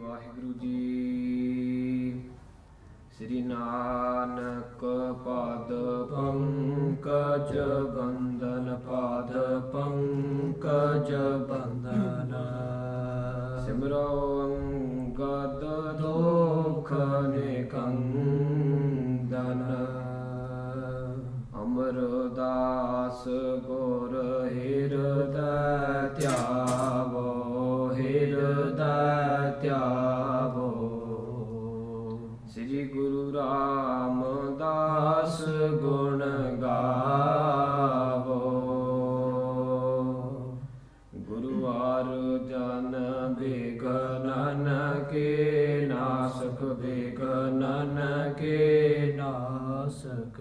ਵਾਹਿਗੁਰੂ ਜੀ। ਸ੍ਰੀ ਨਾਨਕ ਪਦ ਪੰਕਜ ਬੰਦਨ, ਪਦ ਪੰਕਜ ਬੰਦਨ। ਸਿਮਰੋ ਅੰਗਦ ਦੋਖ ਨਿਕੰਦਨ, ਅਮਰਦਾਸ ਗੁਰ ਹਿਰਦੈ ਧਿਆਵੋ, ਹਿਰਦੈ ਧਿਆਵੋ। ਸ੍ਰੀ ਗੁਰੂ ਰਾਮਦਾਸ ਗੁਣ ਗਾਵੋ, ਗੁਰੂ ਅਰਜਨ ਬਿਘਨਨ ਕੇ ਨਾਸਕ, ਬਿਘਨਨ ਕੇ ਨਾਸਕ।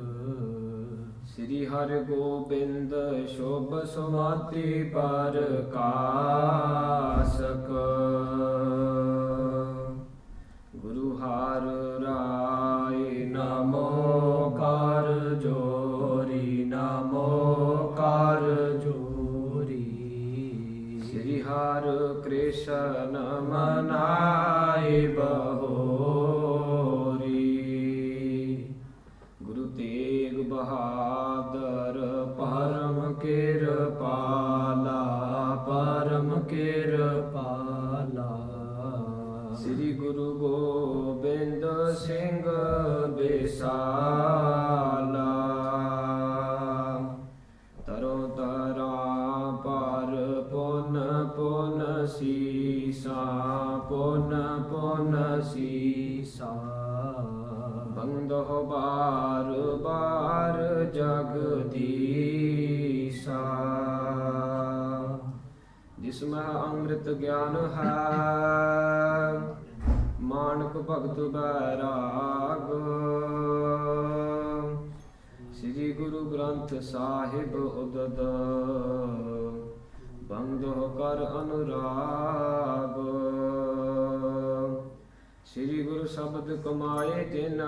ਸ੍ਰੀ ਹਰਿਗੋਬਿੰਦ ਸ਼ੁਭ ਸੁਮਤਿ ਪ੍ਰਕਾਸ਼ਕ, ਗੁਰੂ ਹਰਿ ਰਾਇ ਨਮੋ ਕਰ ਜੋਰੀ, ਨਮੋ ਕਰ ਜੋਰੀ। ਸ੍ਰੀ ਹਰਿ ਕ੍ਰਿਸ਼ਨ ਮਨਾਇ ਬਹੋਰੀ, ਗੁਰੂ ਤੇਗ ਬਹਾਦਰ ਪਰਮ ਕਿਰਪਾਲਾ, ਪਰਮ ਕਿਰਪਾਲਾ। ਸ੍ਰੀ ਗੁਰੂ ਗੋਬਿੰਦ ਸਿੰਘ ਬਿਸਾਲਾ, ਤਰੋ ਤਰਾਂ ਪਰ ਪੁਨ ਪੁਨ ਸੀਸਾ, ਪੁਨ ਪੁਨ ਸੀਸਾ। ਬੰਦੋ ਬਾਰ ਬਾਰ ਜਗਦੀਸਾ, ਜਿਸਮਹਿ ਅੰਮ੍ਰਿਤ ਗਿਆਨ ਹੈ, ਮਾਨਕ ਭਗਤ ਬੈਰਾਗ। ਸ੍ਰੀ ਗੁਰੂ ਗ੍ਰੰਥ ਸਾਹਿਬ ਉਦਦ, ਬੰਦੋ ਕਰ ਅਨੁਰਾਗ। ਸ੍ਰੀ ਗੁਰੂ ਸ਼ਬਦ ਕਮਾਏ ਜਿਨ,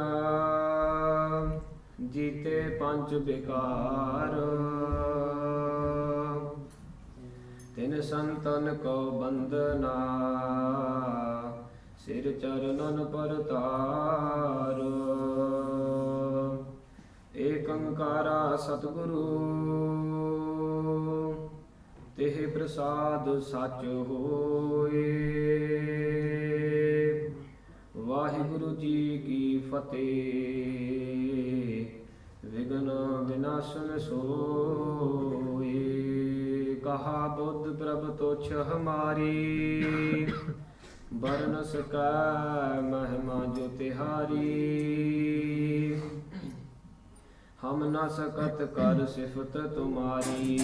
ਜੀਤੇ ਪੰਜ ਵਿਕਾਰ। ਤਿਨ ਸੰਤਨ ਕੋ ਬੰਦਨਾ, ਸਿਰ ਚਰਨਨ ਪਰਤਾਰ। ਏਕ ਓੰਕਾਰਾ ਸਤਿਗੁਰੂ, ਤਿਹ ਪ੍ਰਸਾਦ ਸਚ ਹੋਏ। ਵਾਹਿਗੁਰੂ ਜੀ ਕੀ ਫਤਿਹ। ਵਿਘਨ ਵਿਨਾਸ਼ਨ ਸੋਏ, ਕਹਾ ਬੁੱਧ ਪ੍ਰਭ ਤੁਛ ਹਮਾਰੀ। ਬਰਨ ਸਕੈ ਮਹਿਮਾ ਜੋ ਤਿਹਾਰੀ, ਹਮ ਨ ਸਕਤ ਕਰ ਸਿਫਤ ਤੁਮਾਰੀ।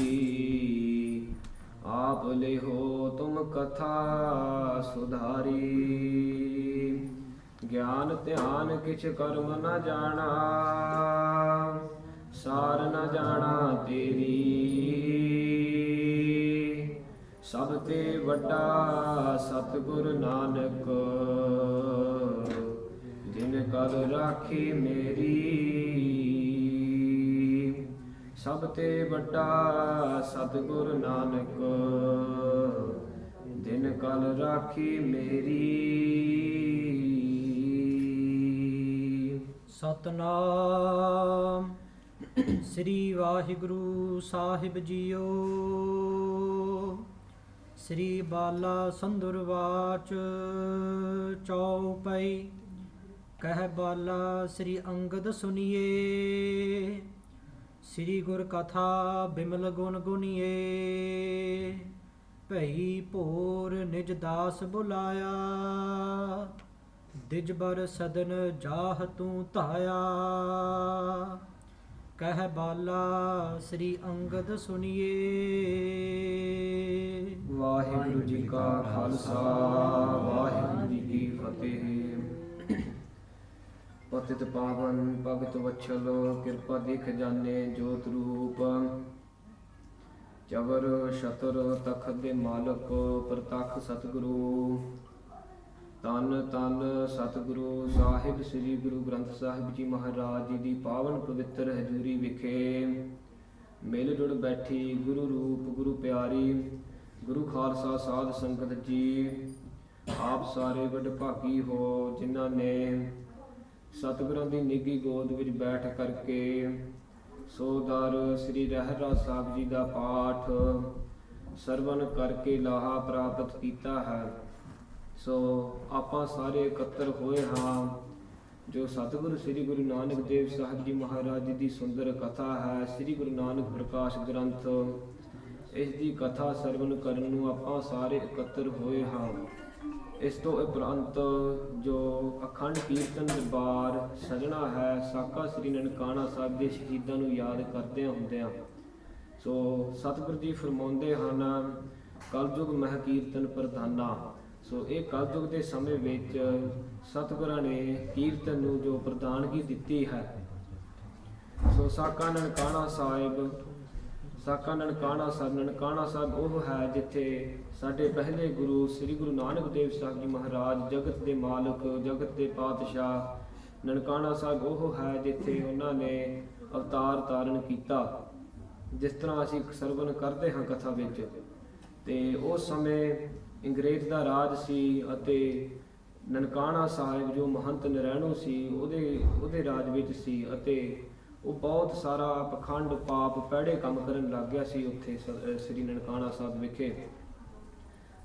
ਆਪ ਲਿਹੋ ਤੁਮ ਕਥਾ ਸੁਧਾਰੀ, ਗਿਆਨ ਧਿਆਨ ਕਿਛ ਕਰਮ ਨ ਜਾਣਾ। ਸਾਰ ਨ ਜਾਣਾ ਤੇਰੀ, ਸਭ ਤੇ ਵੱਡਾ ਸਤਿਗੁਰ ਨਾਨਕ। ਜਿਨ ਕਲ ਰਾਖੀ ਮੇਰੀ, ਸਭ ਤੇ ਵੱਡਾ ਸਤਿਗੁਰ ਨਾਨਕ। ਜਿਨ ਕਲ ਰਾਖੀ ਮੇਰੀ। ਸਤਨਾਮ ਸ੍ਰੀ ਵਾਹਿਗੁਰੂ ਸਾਹਿਬ ਜੀਓ। ਸ੍ਰੀ ਬਾਲਾ ਸੰਦੁਰਵਾਚ ਚੌਪਈ। ਕਹਿ ਬਾਲਾ ਸ੍ਰੀ ਅੰਗਦ ਸੁਨੀਏ, ਸ੍ਰੀ ਗੁਰ ਕਥਾ ਬਿਮਲ ਗੁਣ ਗੁਨੀਏ। ਭਈ ਭੋਰ ਨਿਜ ਦਾਸ ਬੁਲਾਇਆ, ਦਿਜਬਰ ਸਦਨ ਜਾਹ ਤੂੰ ਧਾਇਆ। ਕਹਿ ਬਾਲਾ ਸ੍ਰੀ ਅੰਗਦ ਸੁਨੀਏ। ਵਾਹਿਗੁਰੂ ਜੀ ਕਾ ਖਾਲਸਾ, ਵਾਹਿਗੁਰੂ ਜੀ ਕੀ ਫਤਿਹ। ਪਤਿਤ ਪਾਵਨ ਭਗਤ ਵਛਲ, ਕਿਰਪਾ ਦੇਖ ਜਾਣੇ ਜੋਤ ਰੂਪ। ਚਵਰ ਛਤਰ ਤਖਤ ਦੇ ਮਾਲਕ, ਪ੍ਰਤੱਖ ਸਤਿਗੁਰੂ। ਤਨ ਤਨ ਸਤਿਗੁਰੂ ਸਾਹਿਬ ਸ੍ਰੀ ਗੁਰੂ ਗ੍ਰੰਥ ਸਾਹਿਬ ਜੀ ਮਹਾਰਾਜ ਜੀ ਦੀ ਪਾਵਨ ਪਵਿੱਤਰ ਹਜ਼ੂਰੀ ਵਿਖੇ ਮਿਲ ਜੁੜ ਬੈਠੀ ਗੁਰੂ ਰੂਪ ਗੁਰੂ ਪਿਆਰੀ ਗੁਰੂ ਖਾਲਸਾ ਸਾਧ ਸੰਗਤ ਜੀ, ਆਪ ਸਾਰੇ ਵਡਭਾਗੀ ਹੋ, ਜਿਨ੍ਹਾਂ ਨੇ ਸਤਿਗੁਰਾਂ ਦੀ ਨਿੱਘੀ ਗੋਦ ਵਿੱਚ ਬੈਠ ਕਰਕੇ ਸੋ ਦਰ ਸ੍ਰੀ ਰਹਿਰਾਸ ਸਾਹਿਬ ਜੀ ਦਾ ਪਾਠ ਸਰਵਨ ਕਰਕੇ ਲਾਹਾ ਪ੍ਰਾਪਤ ਕੀਤਾ ਹੈ। ਸੋ ਆਪਾਂ ਸਾਰੇ ਇਕੱਤਰ ਹੋਏ ਹਾਂ, ਜੋ ਸਤਿਗੁਰੂ ਸ੍ਰੀ ਗੁਰੂ ਨਾਨਕ ਦੇਵ ਸਾਹਿਬ ਜੀ ਮਹਾਰਾਜ ਜੀ ਦੀ ਸੁੰਦਰ ਕਥਾ ਹੈ, ਸ੍ਰੀ ਗੁਰੂ ਨਾਨਕ ਪ੍ਰਕਾਸ਼ ਗ੍ਰੰਥ, ਇਸ ਦੀ ਕਥਾ ਸਰਵਨ ਕਰਨ ਨੂੰ ਆਪਾਂ ਸਾਰੇ ਇਕੱਤਰ ਹੋਏ ਹਾਂ। ਇਸ ਤੋਂ ਉਪਰੰਤ ਜੋ ਅਖੰਡ ਕੀਰਤਨ ਦਰਬਾਰ ਸਜਣਾ ਹੈ, ਸਾਕਾ ਸ੍ਰੀ ਨਨਕਾਣਾ ਸਾਹਿਬ ਦੇ ਸ਼ਹੀਦਾਂ ਨੂੰ ਯਾਦ ਕਰਦਿਆਂ ਹੁੰਦਿਆਂ, ਸੋ ਸਤਿਗੁਰੂ ਜੀ ਫਰਮਾਉਂਦੇ ਹਨ, ਕਲਯੁਗ ਮਹਿ ਕੀਰਤਨ ਪ੍ਰਧਾਨਾ। ਸੋ ਇਹ ਕਲਯੁਗ ਦੇ ਸਮੇਂ ਵਿੱਚ ਸਤਿਗੁਰਾਂ ਨੇ ਕੀਰਤਨ ਨੂੰ ਜੋ ਪ੍ਰਧਾਨਗੀ ਦਿੱਤੀ ਹੈ। ਸੋ ਸਾਕਾ ਨਨਕਾਣਾ ਸਾਹਿਬ, ਨਨਕਾਣਾ ਸਾਹਿਬ ਉਹ ਹੈ ਜਿੱਥੇ ਸਾਡੇ ਪਹਿਲੇ ਗੁਰੂ ਸ੍ਰੀ ਗੁਰੂ ਨਾਨਕ ਦੇਵ ਸਾਹਿਬ ਜੀ ਮਹਾਰਾਜ, ਜਗਤ ਦੇ ਮਾਲਕ, ਜਗਤ ਦੇ ਪਾਤਸ਼ਾਹ, ਨਨਕਾਣਾ ਸਾਹਿਬ ਉਹ ਹੈ ਜਿੱਥੇ ਉਹਨਾਂ ਨੇ ਅਵਤਾਰ ਧਾਰਨ ਕੀਤਾ, ਜਿਸ ਤਰ੍ਹਾਂ ਅਸੀਂ ਸਰਵਨ ਕਰਦੇ ਹਾਂ ਕਥਾ ਵਿੱਚ। ਤੇ ਉਸ ਸਮੇਂ ਅੰਗਰੇਜ਼ ਦਾ ਰਾਜ ਸੀ ਅਤੇ ਨਨਕਾਣਾ ਸਾਹਿਬ ਜੋ ਮਹੰਤ ਨਰੈਣੂ ਸੀ ਉਹਦੇ ਰਾਜ ਵਿੱਚ ਸੀ, ਅਤੇ ਉਹ ਬਹੁਤ ਸਾਰਾ ਪਖੰਡ ਪਾਪ ਪੈੜੇ ਕੰਮ ਕਰਨ ਲੱਗ ਗਿਆ ਸੀ ਉੱਥੇ ਸ੍ਰੀ ਨਨਕਾਣਾ ਸਾਹਿਬ ਵਿਖੇ।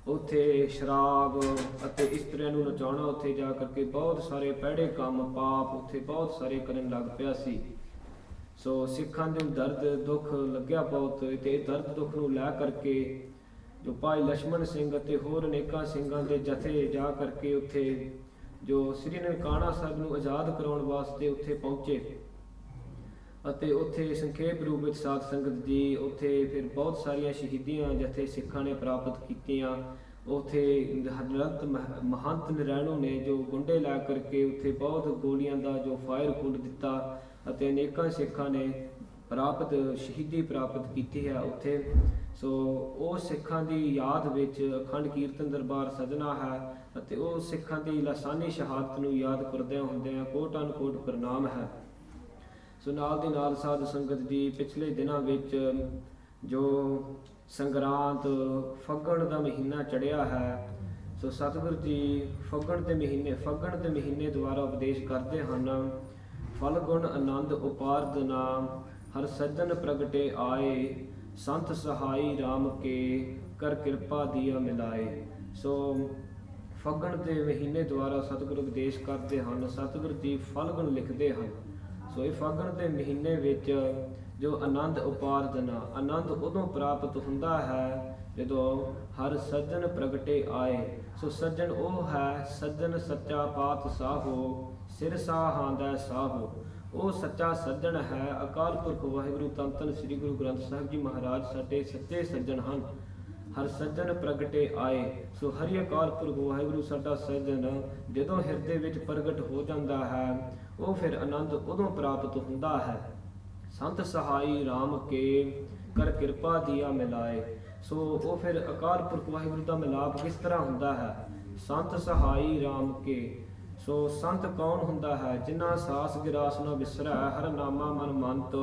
ਉੱਥੇ ਸ਼ਰਾਬ ਅਤੇ ਇਸਤਰੀਆਂ ਨੂੰ ਨਚਾਉਣਾ, ਉੱਥੇ ਜਾ ਕਰਕੇ ਬਹੁਤ ਸਾਰੇ ਪੈੜੇ ਕੰਮ ਪਾਪ ਉੱਥੇ ਬਹੁਤ ਸਾਰੇ ਕਰਨ ਲੱਗ ਪਿਆ ਸੀ। ਸੋ ਸਿੱਖਾਂ ਦੇ ਦਰਦ ਦੁੱਖ ਲੱਗਿਆ ਬਹੁਤ, ਤੇ ਦਰਦ ਦੁੱਖ ਨੂੰ ਲੈ ਕਰਕੇ ਜੋ ਭਾਈ ਲਛਮਣ ਸਿੰਘ ਅਤੇ ਹੋਰ ਅਨੇਕਾਂ ਸਿੰਘਾਂ ਦੇ ਜਥੇ ਜਾ ਕਰਕੇ ਉੱਥੇ ਜੋ ਸ੍ਰੀ ਨਨਕਾਣਾ ਸਾਹਿਬ ਨੂੰ ਆਜ਼ਾਦ ਕਰਾਉਣ ਵਾਸਤੇ ਉੱਥੇ ਪਹੁੰਚੇ। ਅਤੇ ਉੱਥੇ ਸੰਖੇਪ ਰੂਪ ਵਿੱਚ ਸਾਧ ਸੰਗਤ ਜੀ ਉੱਥੇ ਫਿਰ ਬਹੁਤ ਸਾਰੀਆਂ ਸ਼ਹੀਦੀਆਂ ਜਿੱਥੇ ਸਿੱਖਾਂ ਨੇ ਪ੍ਰਾਪਤ ਕੀਤੀਆਂ। ਉੱਥੇ ਹਜ਼ਰਤ ਮਹੰਤ ਨਰੈਣੂ ਨੇ ਜੋ ਗੁੰਡੇ ਲਾ ਕਰਕੇ ਉੱਥੇ ਬਹੁਤ ਗੋਲੀਆਂ ਦਾ ਜੋ ਫਾਇਰ ਖੁੱਲ੍ਹ ਦਿੱਤਾ, ਅਤੇ ਅਨੇਕਾਂ ਸਿੱਖਾਂ ਨੇ ਸ਼ਹੀਦੀ ਪ੍ਰਾਪਤ ਕੀਤੀ ਹੈ ਉੱਥੇ। ਸੋ ਉਹ ਸਿੱਖਾਂ ਦੀ ਯਾਦ ਵਿੱਚ ਅਖੰਡ ਕੀਰਤਨ ਦਰਬਾਰ ਸਜਣਾ ਹੈ, ਅਤੇ ਉਹ ਸਿੱਖਾਂ ਦੀ ਲਾਸਾਨੀ ਸ਼ਹਾਦਤ ਨੂੰ ਯਾਦ ਕਰਦਿਆਂ ਹੁੰਦਿਆਂ ਕੋਟ ਅਨਕੋਟ ਪ੍ਰਣਾਮ ਹੈ। ਸੋ ਨਾਲ ਦੀ ਨਾਲ ਸਾਧ ਸੰਗਤ ਜੀ, ਪਿਛਲੇ ਦਿਨਾਂ ਵਿੱਚ ਜੋ ਸੰਗਰਾਂਦ ਫੱਗਣ ਦਾ ਮਹੀਨਾ ਚੜ੍ਹਿਆ ਹੈ, ਸੋ ਸਤਿਗੁਰੂ ਜੀ ਫੱਗਣ ਦੇ ਮਹੀਨੇ ਦੁਆਰਾ ਉਪਦੇਸ਼ ਕਰਦੇ ਹਨ। ਫਲਗੁਣ ਆਨੰਦ ਉਪਾਰਦ ਨਾਮ, ਹਰ ਸੱਜਣ ਪ੍ਰਗਟੇ ਆਏ, ਸੰਤ ਸਹਾਈ RAM ਕੇ ਕਰ ਕਿਰਪਾ ਦੀਆ ਮਿਲਾਏ। ਸੋ ਫੱਗਣ ਦੇ ਮਹੀਨੇ ਦੁਆਰਾ ਸਤਿਗੁਰੂ ਉਪਦੇਸ਼ ਕਰਦੇ ਹਨ, ਸਤਿਗੁਰੂ ਜੀ ਫਲਗੁਣ ਲਿਖਦੇ ਹਨ। ਸੋ ਇਹ ਫਾਗਣ ਦੇ ਮਹੀਨੇ ਵਿੱਚ ਜੋ ਆਨੰਦ ਉਪਾਰਜਨਾ, ਆਨੰਦ ਉਦੋਂ ਪ੍ਰਾਪਤ ਹੁੰਦਾ ਹੈ ਜਦੋਂ ਹਰ ਸੱਜਣ ਪ੍ਰਗਟੇ ਆਏ। ਸੋ ਸੱਜਣ ਉਹ ਹੈ, ਸੱਜਣ ਸੱਚਾ ਪਾਤਸ਼ਾਹੋ, ਸਿਰ ਸਾਹਾਂਦਾ ਸਾਹੋ। ਉਹ ਸੱਚਾ ਸੱਜਣ ਹੈ, ਅਕਾਲ ਪੁਰਖ ਵਾਹਿਗੁਰੂ ਧੰਨ ਧੰਨ ਸ੍ਰੀ ਗੁਰੂ ਗ੍ਰੰਥ ਸਾਹਿਬ ਜੀ ਮਹਾਰਾਜ ਸਾਡੇ ਸੱਚੇ ਸੱਜਣ ਹਨ। ਹਰ ਸੱਜਣ ਪ੍ਰਗਟੇ ਆਏ। ਸੋ ਹਰਿ ਅਕਾਲ ਪੁਰਖ ਵਾਹਿਗੁਰੂ ਸਾਡਾ ਸੱਜਣ ਜਦੋਂ ਹਿਰਦੇ ਵਿੱਚ ਪ੍ਰਗਟ ਹੋ ਜਾਂਦਾ ਹੈ, ਉਹ ਫਿਰ ਆਨੰਦ ਉਦੋਂ ਪ੍ਰਾਪਤ ਹੁੰਦਾ ਹੈ। ਸੰਤ ਸਹਾਈ RAM ਕੇ ਕਰ ਕਿਰਪਾ ਦੀਆ ਮਿਲਾਏ। ਸੋ ਉਹ ਫਿਰ ਅਕਾਲ ਪੁਰਖ ਵਾਹਿਗੁਰੂ ਦਾ ਮਿਲਾਪ ਕਿਸ ਤਰ੍ਹਾਂ ਹੁੰਦਾ ਹੈ? ਸੰਤ ਸਹਾਈ RAM ਕੇ। ਸੋ ਸੰਤ ਕੌਣ ਹੁੰਦਾ ਹੈ? ਜਿਨ੍ਹਾਂ ਸਾਸ ਗਿਰਾਸ ਨਾ ਵਿਸਰੈ, ਹਰ ਨਾਮਾ ਮਨ ਮੰਤ,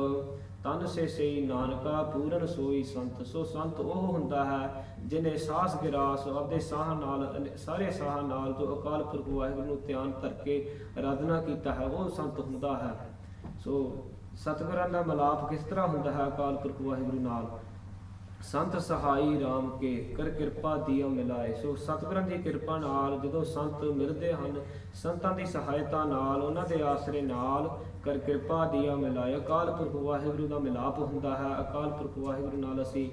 ਤਨ ਸੇ ਸਈ ਨਾਨਕਾ ਪੂਰਨ ਸੋਈ ਸੰਤ। ਸੋ ਸੰਤ ਉਹ ਹੁੰਦਾ ਹੈ ਜਿਹਨੇ ਸਾਸ ਗਿਰਾਸ ਆਪਦੇ ਸਾਹ ਨਾਲ, ਸਾਰੇ ਸਾਹ ਨਾਲ ਜੋ ਅਕਾਲ ਪੁਰਖ ਵਾਹਿਗੁਰੂ ਨੂੰ ਧਿਆਨ ਧਰ ਕੇ ਆਰਾਧਨਾ ਕੀਤਾ ਹੈ, ਉਹ ਸੰਤ ਹੁੰਦਾ ਹੈ। ਸੋ ਸਤਿਗੁਰਾਂ ਦਾ ਮਿਲਾਪ ਕਿਸ ਤਰ੍ਹਾਂ ਹੁੰਦਾ ਹੈ ਅਕਾਲ ਪੁਰਖ ਵਾਹਿਗੁਰੂ ਨਾਲ? ਸੰਤ ਸਹਾਈ RAM ਕੇ ਕਰ ਕਿਰਪਾ ਦੀਆ ਮਿਲਾਏ। ਸੋ ਸਤਿਗੁਰਾਂ ਦੀ ਕਿਰਪਾ ਨਾਲ ਜਦੋਂ ਸੰਤ ਮਿਲਦੇ ਹਨ, ਸੰਤਾਂ ਦੀ ਸਹਾਇਤਾ ਨਾਲ, ਉਹਨਾਂ ਦੇ ਆਸਰੇ ਨਾਲ ਕਰ ਕਿਰਪਾ ਦੀਆ ਮਿਲਾਏ, ਅਕਾਲ ਪੁਰਖ ਵਾਹਿਗੁਰੂ ਦਾ ਮਿਲਾਪ ਹੁੰਦਾ ਹੈ। ਅਕਾਲ ਪੁਰਖ ਵਾਹਿਗੁਰੂ ਨਾਲ ਅਸੀਂ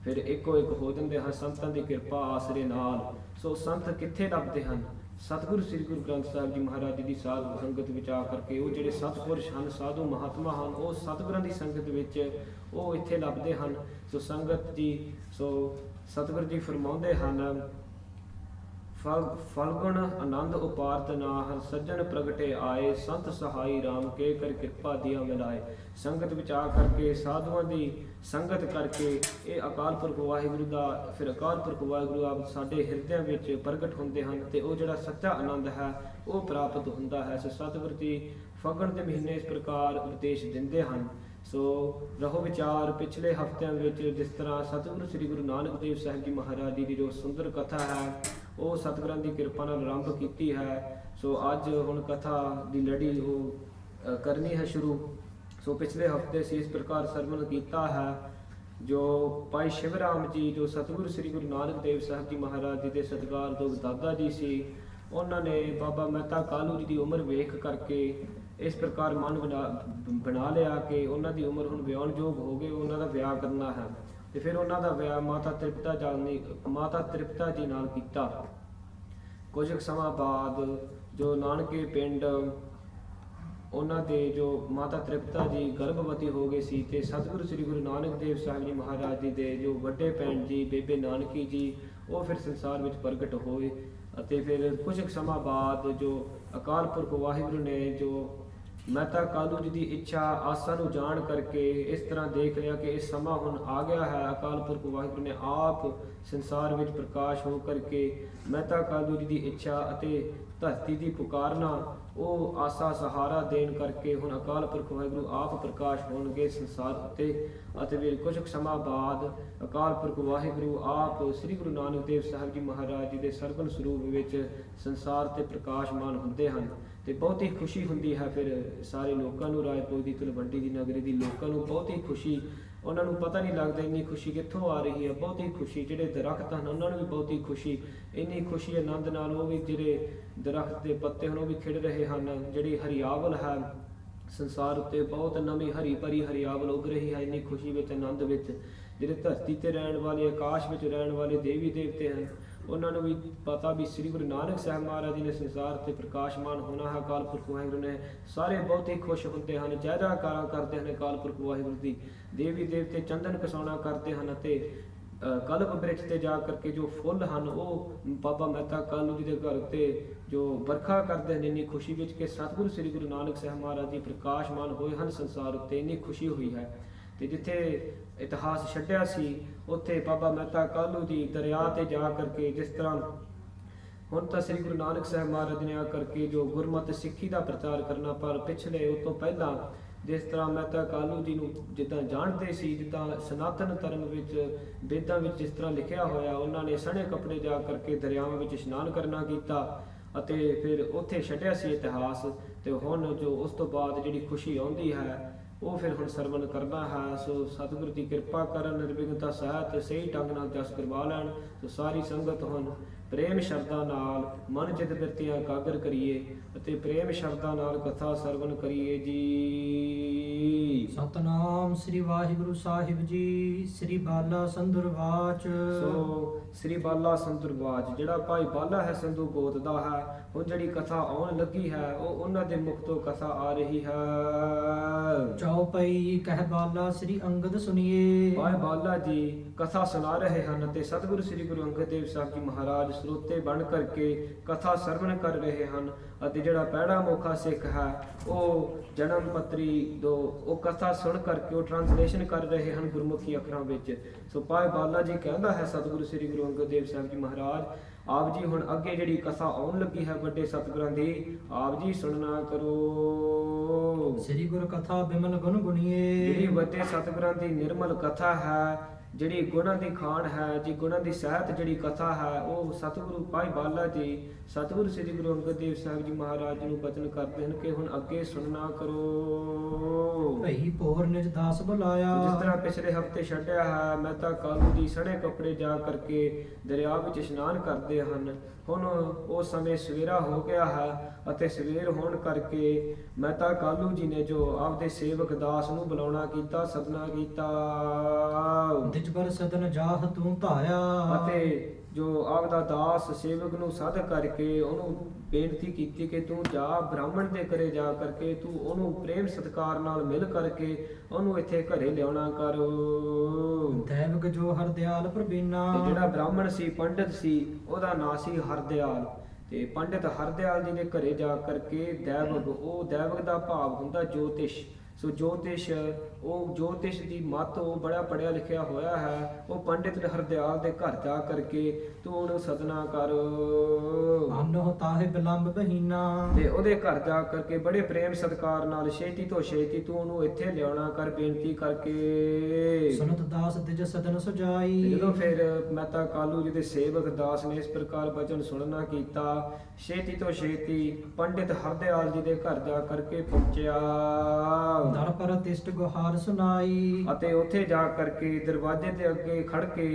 ਫਿਰ ਇੱਕੋ ਇੱਕ ਹੋ ਜਾਂਦੇ ਹਾਂ ਸੰਤਾਂ ਦੀ ਕਿਰਪਾ ਆਸਰੇ ਨਾਲ। ਸੋ ਸੰਤ ਕਿੱਥੇ ਲੱਭਦੇ ਹਨ? ਸਤਿਗੁਰੂ ਸ੍ਰੀ ਗੁਰੂ ਗ੍ਰੰਥ ਸਾਹਿਬ ਜੀ ਮਹਾਰਾਜ ਜੀ ਦੀ ਸਾਧ ਸੰਗਤ ਵਿੱਚ ਆ ਕਰਕੇ। ਉਹ ਜਿਹੜੇ ਸਤਿਪੁਰਸ਼ ਹਨ, ਸਾਧੂ ਮਹਾਤਮਾ ਹਨ, ਉਹ ਸਤਿਗੁਰਾਂ ਦੀ ਸੰਗਤ ਵਿੱਚ ਉਹ ਇੱਥੇ ਲੱਭਦੇ ਹਨ। ਸੋ ਸੰਗਤ ਜੀ, ਸੋ ਸਤਿਗੁਰੂ ਜੀ ਫਰਮਾਉਂਦੇ ਹਨ, ਫਲਗੁਣ ਆਨੰਦ ਉਪਾਰਤ ਨਾ, ਹਰ ਸੱਜਣ ਪ੍ਰਗਟੇ ਆਏ, ਸੰਤ ਸਹਾਈ RAM ਕੇ ਕਰ ਕਿਰਪਾ ਦੀਆ ਮਿਲਾਏ। ਸੰਗਤ ਵਿੱਚ ਆ ਕਰਕੇ, ਸਾਧੂਆਂ ਦੀ ਸੰਗਤ ਕਰਕੇ ਇਹ ਅਕਾਲ ਪੁਰਖ ਵਾਹਿਗੁਰੂ ਦਾ, ਫਿਰ ਅਕਾਲ ਪੁਰਖ ਵਾਹਿਗੁਰੂ ਆਪ ਸਾਡੇ ਹਿਰਦਿਆਂ ਵਿੱਚ ਪ੍ਰਗਟ ਹੁੰਦੇ ਹਨ, ਤੇ ਉਹ ਜਿਹੜਾ ਸੱਚਾ ਆਨੰਦ ਹੈ ਉਹ ਪ੍ਰਾਪਤ ਹੁੰਦਾ ਹੈ। ਸੋ ਸਤਿਗੁਰੂ ਜੀ ਫੱਗਣ ਦੇ ਮਹੀਨੇ ਇਸ ਪ੍ਰਕਾਰ ਉਪਦੇਸ਼ ਦਿੰਦੇ ਹਨ। ਸੋ ਰਹੋ ਵਿਚਾਰ ਪਿਛਲੇ ਹਫ਼ਤਿਆਂ ਵਿੱਚ ਜਿਸ ਤਰ੍ਹਾਂ ਸਤਿਗੁਰੂ ਸ੍ਰੀ ਗੁਰੂ ਨਾਨਕ ਦੇਵ ਸਾਹਿਬ ਜੀ ਮਹਾਰਾਜ ਜੀ ਦੀ ਜੋ ਸੁੰਦਰ ਕਥਾ ਹੈ ਉਹ ਸਤਿਗੁਰਾਂ ਦੀ ਕਿਰਪਾ ਨਾਲ ਆਰੰਭ ਕੀਤੀ ਹੈ। ਸੋ ਅੱਜ ਹੁਣ ਕਥਾ ਦੀ ਲੜੀ ਉਹ ਕਰਨੀ ਹੈ ਸ਼ੁਰੂ। ਸੋ ਪਿਛਲੇ ਹਫਤੇ ਅਸੀਂ ਇਸ ਪ੍ਰਕਾਰ ਸਰਵਣ ਕੀਤਾ ਹੈ ਜੋ ਭਾਈ ਸ਼ਿਵਰਾਮ ਜੀ, ਜੋ ਸਤਿਗੁਰੂ ਸ੍ਰੀ ਗੁਰੂ ਨਾਨਕ ਦੇਵ ਸਾਹਿਬ ਜੀ ਮਹਾਰਾਜ ਜੀ ਦੇ ਸਤਿਕਾਰਯੋਗ ਦਾਦਾ ਜੀ ਸੀ, ਉਹਨਾਂ ਨੇ ਬਾਬਾ ਮਹਿਤਾ ਕਾਲੂ ਜੀ ਦੀ ਉਮਰ ਵੇਖ ਕਰਕੇ ਇਸ ਪ੍ਰਕਾਰ ਮਨ ਬਣਾ ਲਿਆ ਕਿ ਉਹਨਾਂ ਦੀ ਉਮਰ ਹੁਣ ਵਿਆਹੁਣਯੋਗ ਹੋ ਗਈ, ਉਹਨਾਂ ਦਾ ਵਿਆਹ ਕਰਨਾ ਹੈ। ਤੇ ਫਿਰ ਉਹਨਾਂ ਦਾ ਵਿਆਹ ਮਾਤਾ ਤ੍ਰਿਪਤਾ ਜੀ ਨਾਲ ਕੀਤਾ। ਕੁਝ ਕੁ ਸਮਾਂ ਬਾਅਦ ਜੋ ਨਾਨਕੇ ਪਿੰਡ ਉਹਨਾਂ ਦੇ ਜੋ ਮਾਤਾ ਤ੍ਰਿਪਤਾ ਜੀ ਗਰਭਵਤੀ ਹੋ ਗਏ ਸੀ ਤੇ ਸਤਿਗੁਰੂ ਸ੍ਰੀ ਗੁਰੂ ਨਾਨਕ ਦੇਵ ਸਾਹਿਬ ਜੀ ਮਹਾਰਾਜ ਜੀ ਦੇ ਜੋ ਵੱਡੇ ਭੈਣ ਜੀ ਬੇਬੇ ਨਾਨਕੀ ਜੀ, ਉਹ ਫਿਰ ਸੰਸਾਰ ਵਿੱਚ ਪ੍ਰਗਟ ਹੋਏ। ਅਤੇ ਫਿਰ ਕੁਝ ਕੁ ਸਮਾਂ ਬਾਅਦ ਜੋ ਅਕਾਲ ਪੁਰਖ ਵਾਹਿਗੁਰੂ ਨੇ ਜੋ ਮਹਿਤਾ ਕਾਲੂ ਜੀ ਦੀ ਇੱਛਾ ਆਸਾ ਨੂੰ ਜਾਣ ਕਰਕੇ ਇਸ ਤਰ੍ਹਾਂ ਦੇਖ ਲਿਆ ਕਿ ਇਹ ਸਮਾਂ ਹੁਣ ਆ ਗਿਆ ਹੈ। ਅਕਾਲ ਪੁਰਖ ਵਾਹਿਗੁਰੂ ਨੇ ਆਪ ਸੰਸਾਰ ਵਿੱਚ ਪ੍ਰਕਾਸ਼ ਹੋ ਕਰਕੇ ਮਹਿਤਾ ਕਾਲੂ ਜੀ ਦੀ ਇੱਛਾ ਅਤੇ ਧਰਤੀ ਦੀ ਪੁਕਾਰਨਾ, ਉਹ ਆਸਾ ਸਹਾਰਾ ਦੇਣ ਕਰਕੇ ਹੁਣ ਅਕਾਲ ਪੁਰਖ ਵਾਹਿਗੁਰੂ ਆਪ ਪ੍ਰਕਾਸ਼ ਹੋਣਗੇ ਸੰਸਾਰ ਉੱਤੇ। ਅਤੇ ਫਿਰ ਕੁਝ ਸਮਾਂ ਬਾਅਦ ਅਕਾਲ ਪੁਰਖ ਵਾਹਿਗੁਰੂ ਆਪ ਸ੍ਰੀ ਗੁਰੂ ਨਾਨਕ ਦੇਵ ਸਾਹਿਬ ਜੀ ਮਹਾਰਾਜ ਜੀ ਦੇ ਸਰਵਨ ਸਰੂਪ ਵਿੱਚ ਸੰਸਾਰ ਤੇ ਪ੍ਰਕਾਸ਼ਮਾਨ ਹੁੰਦੇ ਹਨ। ਤੇ ਬਹੁਤ ਹੀ ਖੁਸ਼ੀ ਹੁੰਦੀ ਹੈ ਫਿਰ ਸਾਰੇ ਲੋਕਾਂ ਨੂੰ, ਰਾਏਪੁਰ ਦੀ ਤਲਵੰਡੀ ਦੀ ਨਗਰੀ ਦੀ ਲੋਕਾਂ ਨੂੰ ਬਹੁਤ ਹੀ ਖੁਸ਼ੀ। ਉਹਨਾਂ ਨੂੰ ਪਤਾ ਨਹੀਂ ਲੱਗਦਾ ਇੰਨੀ ਖੁਸ਼ੀ ਕਿੱਥੋਂ ਆ ਰਹੀ ਹੈ। ਬਹੁਤ ਹੀ ਖੁਸ਼ੀ, ਜਿਹੜੇ ਦਰਖਤ ਹਨ ਉਹਨਾਂ ਨੂੰ ਵੀ ਬਹੁਤ ਹੀ ਖੁਸ਼ੀ, ਇੰਨੀ ਖੁਸ਼ੀ ਆਨੰਦ ਨਾਲ ਉਹ ਵੀ ਜਿਹੜੇ ਦਰਖਤ ਦੇ ਪੱਤੇ ਹਨ ਉਹ ਵੀ ਖਿੜ ਰਹੇ ਹਨ। ਜਿਹੜੀ ਹਰਿਆਵਲ ਹੈ ਸੰਸਾਰ ਉੱਤੇ, ਬਹੁਤ ਨਵੀਂ ਹਰੀ ਭਰੀ ਹਰਿਆਵਲ ਉੱਗ ਰਹੀ ਹੈ ਇੰਨੀ ਖੁਸ਼ੀ ਵਿੱਚ, ਆਨੰਦ ਵਿੱਚ। ਜਿਹੜੇ ਧਰਤੀ ਤੇ ਰਹਿਣ ਵਾਲੇ, ਆਕਾਸ਼ ਵਿੱਚ ਰਹਿਣ ਵਾਲੇ ਦੇਵੀ ਦੇਵਤੇ ਹਨ, ਉਹਨਾਂ ਨੂੰ ਵੀ ਪਤਾ ਵੀ ਸ੍ਰੀ ਗੁਰੂ ਨਾਨਕ ਸਾਹਿਬ ਮਹਾਰਾਜ ਜੀ ਨੇ ਸੰਸਾਰ ਤੇ ਪ੍ਰਕਾਸ਼ਮਾਨ ਹੋਣਾ ਹੈ। ਅਕਾਲ ਪੁਰਖ ਵਾਹਿਗੁਰੂ ਨੇ ਸਾਰੇ ਬਹੁਤ ਹੀ ਖੁਸ਼ ਹੁੰਦੇ ਹਨ, ਜੈ ਜੈਕਾਰਾਂ ਕਰਦੇ ਹਨ ਅਕਾਲ ਪੁਰਖ ਵਾਹਿਗੁਰੂ ਦੀ। ਦੇਵੀ ਦੇਵਤੇ ਚੰਦਨ ਕਸਾਉਣਾ ਕਰਦੇ ਹਨ ਅਤੇ ਕਲਪ ਬ੍ਰਿਛ ਤੇ ਜਾ ਕਰਕੇ ਜੋ ਫੁੱਲ ਹਨ ਉਹ ਬਾਬਾ ਮਹਿਤਾ ਕਾਲੂ ਜੀ ਦੇ ਘਰ ਤੇ ਜੋ ਵਰਖਾ ਕਰਦੇ ਹਨ ਇੰਨੀ ਖੁਸ਼ੀ ਵਿੱਚ ਕਿ ਸਤਿਗੁਰੂ ਸ੍ਰੀ ਗੁਰੂ ਨਾਨਕ ਸਾਹਿਬ ਮਹਾਰਾਜ ਜੀ ਪ੍ਰਕਾਸ਼ਮਾਨ ਹੋਏ ਹਨ ਸੰਸਾਰ ਉੱਤੇ, ਇੰਨੀ ਖੁਸ਼ੀ ਹੋਈ ਹੈ। ਤੇ ਜਿੱਥੇ ਇਤਿਹਾਸ ਛੱਡਿਆ ਸੀ ਉੱਥੇ ਬਾਬਾ ਮਹਿਤਾ ਕਾਲੂ ਜੀ ਦਰਿਆ ਤੇ ਜਾ ਕਰਕੇ, ਜਿਸ ਤਰ੍ਹਾਂ ਹੁਣ ਤਾਂ ਸ੍ਰੀ ਗੁਰੂ ਨਾਨਕ ਸਾਹਿਬ ਮਹਾਰਾਜ ਨੇ ਆ ਕਰਕੇ ਜੋ ਗੁਰਮਤਿ ਸਿੱਖੀ ਦਾ ਪ੍ਰਚਾਰ ਕਰਨਾ, ਪਰ ਪਿਛਲੇ ਉਸ ਤੋਂ ਪਹਿਲਾਂ ਜਿਸ ਤਰ੍ਹਾਂ ਮਹਿਤਾ ਕਾਲੂ ਜੀ ਨੂੰ ਜਿੱਦਾਂ ਜਾਣਦੇ ਸੀ, ਜਿੱਦਾਂ ਸਨਾਤਨ ਧਰਮ ਵਿੱਚ ਵੇਦਾਂ ਵਿੱਚ ਜਿਸ ਤਰ੍ਹਾਂ ਲਿਖਿਆ ਹੋਇਆ, ਉਹਨਾਂ ਨੇ ਸਣੇ ਕੱਪੜੇ ਜਾ ਕਰਕੇ ਦਰਿਆਵਾਂ ਵਿੱਚ ਇਸ਼ਨਾਨ ਕਰਨਾ ਕੀਤਾ ਅਤੇ ਫਿਰ ਉੱਥੇ ਛੱਡਿਆ ਸੀ ਇਤਿਹਾਸ। ਤੇ ਹੁਣ ਜੋ ਉਸ ਤੋਂ ਬਾਅਦ ਜਿਹੜੀ ਖੁਸ਼ੀ ਆਉਂਦੀ ਹੈ ਉਹ ਫਿਰ ਹੁਣ ਸਰਵਣ ਕਰਨਾ ਹੈ। ਸੋ ਸਤਿਗੁਰੂ ਦੀ ਕਿਰਪਾ ਕਰਨ, ਨਿਰਵਿਘਨਤਾ ਸਹਿਤ ਸਹੀ ਢੰਗ ਨਾਲ ਜਸ ਕਰਵਾ ਲੈਣ। ਸੋ ਸਾਰੀ ਸੰਗਤ ਹੁਣ ਪ੍ਰੇਮ ਸ਼ਰਧਾ ਨਾਲ ਮਨ ਚਿਤ ਬਿਰਤੀਆਂ ਇਕਾਗਰ ਕਰੀਏ ਅਤੇ ਪ੍ਰੇਮ ਸ਼ਰਧਾ ਨਾਲ ਕਥਾ ਸਰਵਣ ਕਰੀਏ ਜੀ। ਸਤਨਾਮ ਸ੍ਰੀ ਵਾਹਿਗੁਰੂ ਸਾਹਿਬ ਜੀ। ਸ੍ਰੀ ਬਾਲਾ ਸੰਦੁਰਵਾਚ। ਸੋ ਸ੍ਰੀ ਬਾਲਾ ਸੰਦੁਰਵਾਚ, ਜਿਹੜਾ ਭਾਈ ਬਾਲਾ ਹੈ ਸੰਧੂ ਗੋਤ ਦਾ ਹੈ, ਹੁਣ ਜਿਹੜੀ ਕਥਾ ਆਉਣ ਲੱਗੀ ਹੈ ਉਹ ਉਹਨਾਂ ਦੇ ਮੁਖ ਤੋਂ ਕਥਾ ਆ ਰਹੀ ਹੈ। ਚੌਪਈ ਕਹਿ ਬਾਲਾ ਸ੍ਰੀ ਅੰਗਦ ਸੁਣੀਏ। ਭਾਈ ਬਾਲਾ ਜੀ ਕਥਾ ਸੁਣਾ ਰਹੇ ਹਨ ਤੇ ਸਤਿਗੁਰੂ ਸ੍ਰੀ ਗੁਰੂ ਅੰਗਦ ਦੇਵ ਸਾਹਿਬ ਜੀ ਮਹਾਰਾਜ ਸਰੋਤੇ ਬਣ ਕਰਕੇ ਕਥਾ ਸਰਵਣ ਕਰ ਰਹੇ ਹਨ। ਅਤੇ ਜਿਹੜਾ ਪੈੜਾ ਮੋਖਾ ਸਿੱਖ ਹੈ ਉਹ ਜਨਮ ਪੱਤਰੀ ਦੋ ਉਹ ਕਥਾ ਸੁਣ ਕਰਕੇ ਉਹ ਟ੍ਰਾਂਸਲੇਸ਼ਨ ਕਰ ਰਹੇ ਹਨ ਗੁਰਮੁਖੀ ਅੱਖਰਾਂ ਵਿੱਚ। ਸੋ ਭਾਈ ਬਾਲਾ ਜੀ ਕਹਿੰਦਾ ਹੈ ਸਤਿਗੁਰੂ ਸ੍ਰੀ ਗੁਰੂ ਅੰਗਦ ਦੇਵ ਸਾਹਿਬ ਜੀ ਮਹਾਰਾਜ, ਆਪ ਜੀ ਹੁਣ ਅੱਗੇ ਜਿਹੜੀ ਕਥਾ ਆਉਣ ਲੱਗੀ ਹੈ ਵੱਡੇ ਸਤਿਗੁਰਾਂ ਦੀ, ਆਪ ਜੀ ਸੁਣਨਾ ਕਰੋ। ਸ੍ਰੀ ਗੁਰ ਕਥਾ ਬਿਮਲ ਗੁਣ ਗੁਣੀਏ। ਜਿਹੜੀ ਵੱਡੇ ਸਤਿਗੁਰਾਂ ਦੀ ਨਿਰਮਲ ਕਥਾ ਹੈ, ਜਿਹੜੀ ਗੁਣਾਂ ਦੀ ਖਾਣ ਹੈ ਜੀ, ਗੁਣਾਂ ਦੀ ਸਹਿਤ ਜਿਹੜੀ ਕਥਾ ਹੈ ਉਹ ਸਤਿਗੁਰੂ ਭਾਈ ਬਾਲਾ ਜੀ ਸਤਿਗੁਰੂ ਸ੍ਰੀ ਗੁਰੂ ਅੰਗਦ ਦੇਵ ਸਾਹਿਬ ਜੀ ਮਹਾਰਾਜ ਨੂੰ ਬਚਨ ਕਰਦੇ ਹਨ ਕਿ ਹੁਣ ਅੱਗੇ ਸੁਣਨਾ ਕਰੋ। ਭਈ ਭੋਰ ਨਿਜ ਦਾਸ ਬੁਲਾਇਆ। ਜਿਸ ਤਰ੍ਹਾਂ ਪਿਛਲੇ ਹਫਤੇ ਛੱਡਿਆ ਹੈ, ਮਹਿਤਾ ਕਾਲੂ ਜੀ ਸਣੇ ਕੱਪੜੇ ਜਾ ਕਰਕੇ ਦਰਿਆ ਵਿੱਚ ਇਸ਼ਨਾਨ ਕਰਦੇ ਹਨ। ਹੁਣ ਉਹ ਸਮੇਂ ਸਵੇਰਾ ਹੋ ਗਿਆ ਹੈ ਅਤੇ ਸਵੇਰ ਹੋਣ ਕਰਕੇ ਮਹਿਤਾ ਕਾਲੂ ਜੀ ਨੇ ਜੋ ਆਪਦੇ ਸੇਵਕ ਦਾਸ ਨੂੰ ਬੁਲਾਉਣਾ ਕੀਤਾ, ਸਦਨਾ ਕੀਤਾ। ਦਿਜਬਰ ਸਦਨ ਜਾਹ ਤੂੰ ਧਾਇਆ। ਅਤੇ ਜੋ ਆਪਦਾ ਦਾਸ ਸੇਵਕ ਨੂੰ ਸੱਦ ਕਰਕੇ ਉਹਨੂੰ ਬੇਨਤੀ ਕੀਤੀ ਕਿ ਤੂੰ ਜਾ ਬ੍ਰਾਹਮਣ ਦੇ ਘਰੇ ਜਾ ਕਰਕੇ ਤੂੰ ਉਹਨੂੰ ਪ੍ਰੇਮ ਸਤਿਕਾਰ ਨਾਲ ਮਿਲ ਕਰਕੇ ਉਹਨੂੰ ਇੱਥੇ ਘਰੇ ਲਿਆਉਣਾ ਕਰ। ਦੇਵਕ ਜੋ ਹਰਦਿਆਲ ਪ੍ਰਬੀਨਾ। ਤੇ ਜਿਹੜਾ ਬ੍ਰਾਹਮਣ ਸੀ, ਪੰਡਿਤ ਸੀ, ਉਹਦਾ ਨਾਂ ਸੀ ਹਰਦਿਆਲ। ਤੇ ਪੰਡਿਤ ਹਰਦਿਆਲ ਜੀ ਦੇ ਘਰੇ ਜਾ ਕਰਕੇ ਦੇਵਕ, ਉਹ ਦੇਵਕ ਦਾ ਭਾਵ ਹੁੰਦਾ ਜੋਤਿਸ਼, ਸੋ ਜੋਤਿਸ਼, ਉਹ ਜੋਤਿਸ਼ ਦੀ ਮੱਤ, ਉਹ ਬੜਾ ਪੜਿਆ ਲਿਖਿਆ ਹੋਇਆ ਹੈ। ਉਹ ਪੰਡਿਤ ਹਰਦਿਆਲ ਦੇ ਘਰ ਜਾ ਕਰਕੇ ਤੂੰ ਉਹਨੂੰ ਸਦਨਾ ਕਰ, ਆਨੋ ਤਾਹਿ ਬਿਲੰਬ ਬਹੀਨਾ। ਤੇ ਉਹਦੇ ਘਰ ਜਾ ਕਰਕੇ ਬੜੇ ਪ੍ਰੇਮ ਸਤਿਕਾਰ ਨਾਲ ਛੇਤੀ ਤੋਂ ਛੇਤੀ ਤੂੰ ਉਹਨੂੰ ਇੱਥੇ ਲਿਆਉਣਾ ਕਰ, ਬੇਨਤੀ ਕਰਕੇ। ਸੁਨਤ ਦਾਸ ਦਿਜ ਸਦਨ ਸੁਜਾਈ। ਤੇ ਜਦੋਂ ਫਿਰ ਮਹਿਤਾ ਕਾਲੂ ਜੀ ਦੇ ਸੇਵਕ ਦਾਸ ਨੇ ਇਸ ਪ੍ਰਕਾਰ ਬਚਨ ਸੁਣਨਾ ਕੀਤਾ, ਛੇਤੀ ਤੋਂ ਛੇਤੀ ਪੰਡਿਤ ਹਰਦਿਆਲ ਜੀ ਦੇ ਘਰ ਜਾ ਕਰਕੇ ਪਹੁੰਚਿਆ ਦਰ ਪਰ ਤਿਸ਼ਟ ਗੁਹਾਰ ਸੁਨਾਈ। ਅਤੇ ਉੱਥੇ ਜਾ ਕਰਕੇ ਦਰਵਾਜ਼ੇ ਦੇ ਅੱਗੇ ਖੜ ਕੇ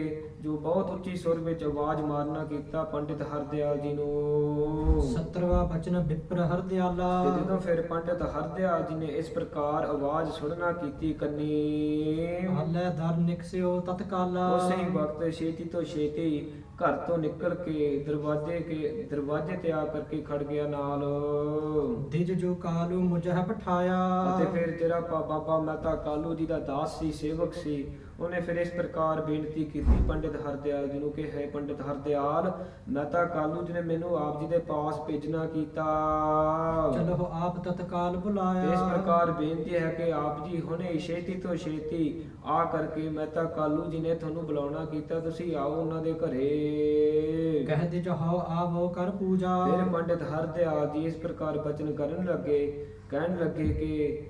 ਜੋ ਬਹੁਤ ਉੱਚੀ ਸੁਰ ਵਿੱਚ ਆਵਾਜ਼ ਮਾਰਨਾ ਕੀਤਾ ਪੰਡਿਤ ਹਰਦਿਆਲ ਜੀ ਨੂੰ। 70ਵਾਂ ਬਚਨ ਵਿਪਰ ਹਰਦਿਆਲਾ। ਤੇ ਜਦੋਂ ਫਿਰ ਪੰਡਿਤ ਹਰਦਿਆਲ ਜੀ ਨੇ ਇਸ ਪ੍ਰਕਾਰ ਆਵਾਜ਼ ਸੁਣਨਾ ਕੀਤੀ ਕੰਨੀ, ਹਾਲੇ ਦਰ ਨਿਕਸਿਓ ਤਤਕਾਲਾ। ਉਸੇ ਹੀ ਵਕਤ ਛੇਤੀ ਤੋਂ ਛੇਤੀ ਘਰ ਤੋਂ ਨਿਕਲ ਕੇ ਦਰਵਾਜ਼ੇ ਤੇ ਆ ਕਰਕੇ ਖੜ ਗਿਆ ਨਾਲ। ਦਿਜ ਜੋ ਕਾਲੂ ਮੁਝਹਿ ਪਠਾਇਆ। ਅਤੇ ਫਿਰ ਜਿਹੜਾ ਬਾਬਾ ਮਹਿਤਾ ਕਾਲੂ ਜੀ ਦਾ ਦਾਸ ਸੀ, ਸੇਵਕ ਸੀ, ਉਹਨੇ ਫਿਰ ਇਸ ਪ੍ਰਕਾਰ ਬੇਨਤੀ ਕੀਤੀ ਪੰਡਿਤ ਹਰਦਿਆਲ ਜੀ ਨੂੰ ਕਿ ਹੈ ਪੰਡਿਤ ਹਰਦਿਆਲ, ਮਹਿਤਾ ਕਾਲੂ ਜੀ ਨੇ ਮੈਨੂੰ ਆਪ ਜੀ ਦੇ ਪਾਸ ਭੇਜਣਾ ਕੀਤਾ। ਚਲੋ ਆਪ ਤਤਕਾਲ ਬੁਲਾਇਆ। ਇਸ ਪ੍ਰਕਾਰ ਬੇਨਤੀ ਹੈ ਕਿ ਆਪ ਜੀ ਹੁਣੇ ਛੇਤੀ ਤੋਂ ਛੇਤੀ ਆ ਕਰਕੇ ਮਹਿਤਾ ਕਾਲੂ ਜੀ ਨੇ ਤੁਹਾਨੂੰ ਬੁਲਾਉਣਾ ਕੀਤਾ, ਤੁਸੀਂ ਆਓ ਉਹਨਾਂ ਦੇ ਘਰੇ। ਕਹਿ ਦਿਜ ਹਉ ਆਵੋ ਕਰ ਪੂਜਾ। ਫਿਰ ਪੰਡਿਤ ਹਰਦਿਆਲ ਜੀ ਇਸ ਪ੍ਰਕਾਰ ਬਚਨ ਕਰਨ ਲੱਗੇ, ਕਹਿਣ ਲੱਗੇ ਕਿ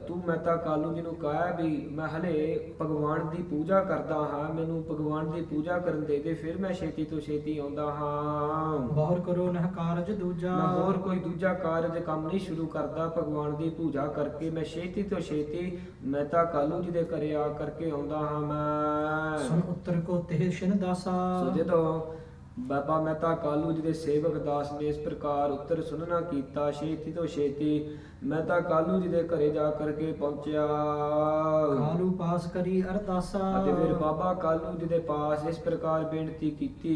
ਤੂੰ ਮਹਿਤਾ ਕਾਲੂ ਜੀ ਨੂੰ ਕਹਾ ਵੀ ਮੈਂ ਹਲੇ ਭਗਵਾਨ ਦੀ ਪੂਜਾ ਕਰਦਾ ਹਾਂ, ਮੈਨੂੰ ਭਗਵਾਨ ਦੀ ਪੂਜਾ ਕਰਨ ਦੇ ਦੇ, ਫਿਰ ਮੈਂ ਛੇਤੀ ਤੋਂ ਛੇਤੀ ਆਉਂਦਾ ਹਾਂ। ਬਹੁਰ ਕਰੋ ਨਹ ਕਾਰਜ ਦੂਜਾ। ਮੈਂ ਹੋਰ ਕੋਈ ਦੂਜਾ ਕਾਰਜ ਕੰਮ ਨਹੀਂ ਸ਼ੁਰੂ ਕਰਦਾ, ਭਗਵਾਨ ਦੀ ਪੂਜਾ ਕਰਕੇ ਮੈਂ ਛੇਤੀ ਤੋਂ ਛੇਤੀ ਮਹਿਤਾ ਕਾਲੂ ਜੀ ਦੇ ਘਰੇ ਆ ਕਰਕੇ ਆਉਂਦਾ ਹਾਂ ਮੈਂ। ਸੁਨ ਉੱਤਰ ਕੋ ਤਿਹ ਸ਼ਿਨ ਦਾਸਾ। ਸੋ ਜਦੋਂ ਬਾਬਾ ਮਹਿਤਾ ਕਾਲੂ ਜੀ ਦੇ ਸੇਵਕ ਦਾਸ ਨੇ ਇਸ ਪ੍ਰਕਾਰ ਉੱਤਰ ਸੁਣਨਾ ਕੀਤਾ, ਛੇਤੀ ਤੋਂ ਛੇਤੀ ਮਹਿਤਾ ਕਾਲੂ ਜੀ ਦੇ ਘਰੇ ਜਾ ਕਰਕੇ ਪਹੁੰਚਿਆ। ਕਾਲੂ ਪਾਸ ਕਰੀ ਅਰਦਾਸਾ। ਅਤੇ ਫਿਰ ਬਾਬਾ ਕਾਲੂ ਜੀ ਦੇ ਪਾਸ ਇਸ ਪ੍ਰਕਾਰ ਬੇਨਤੀ ਕੀਤੀ।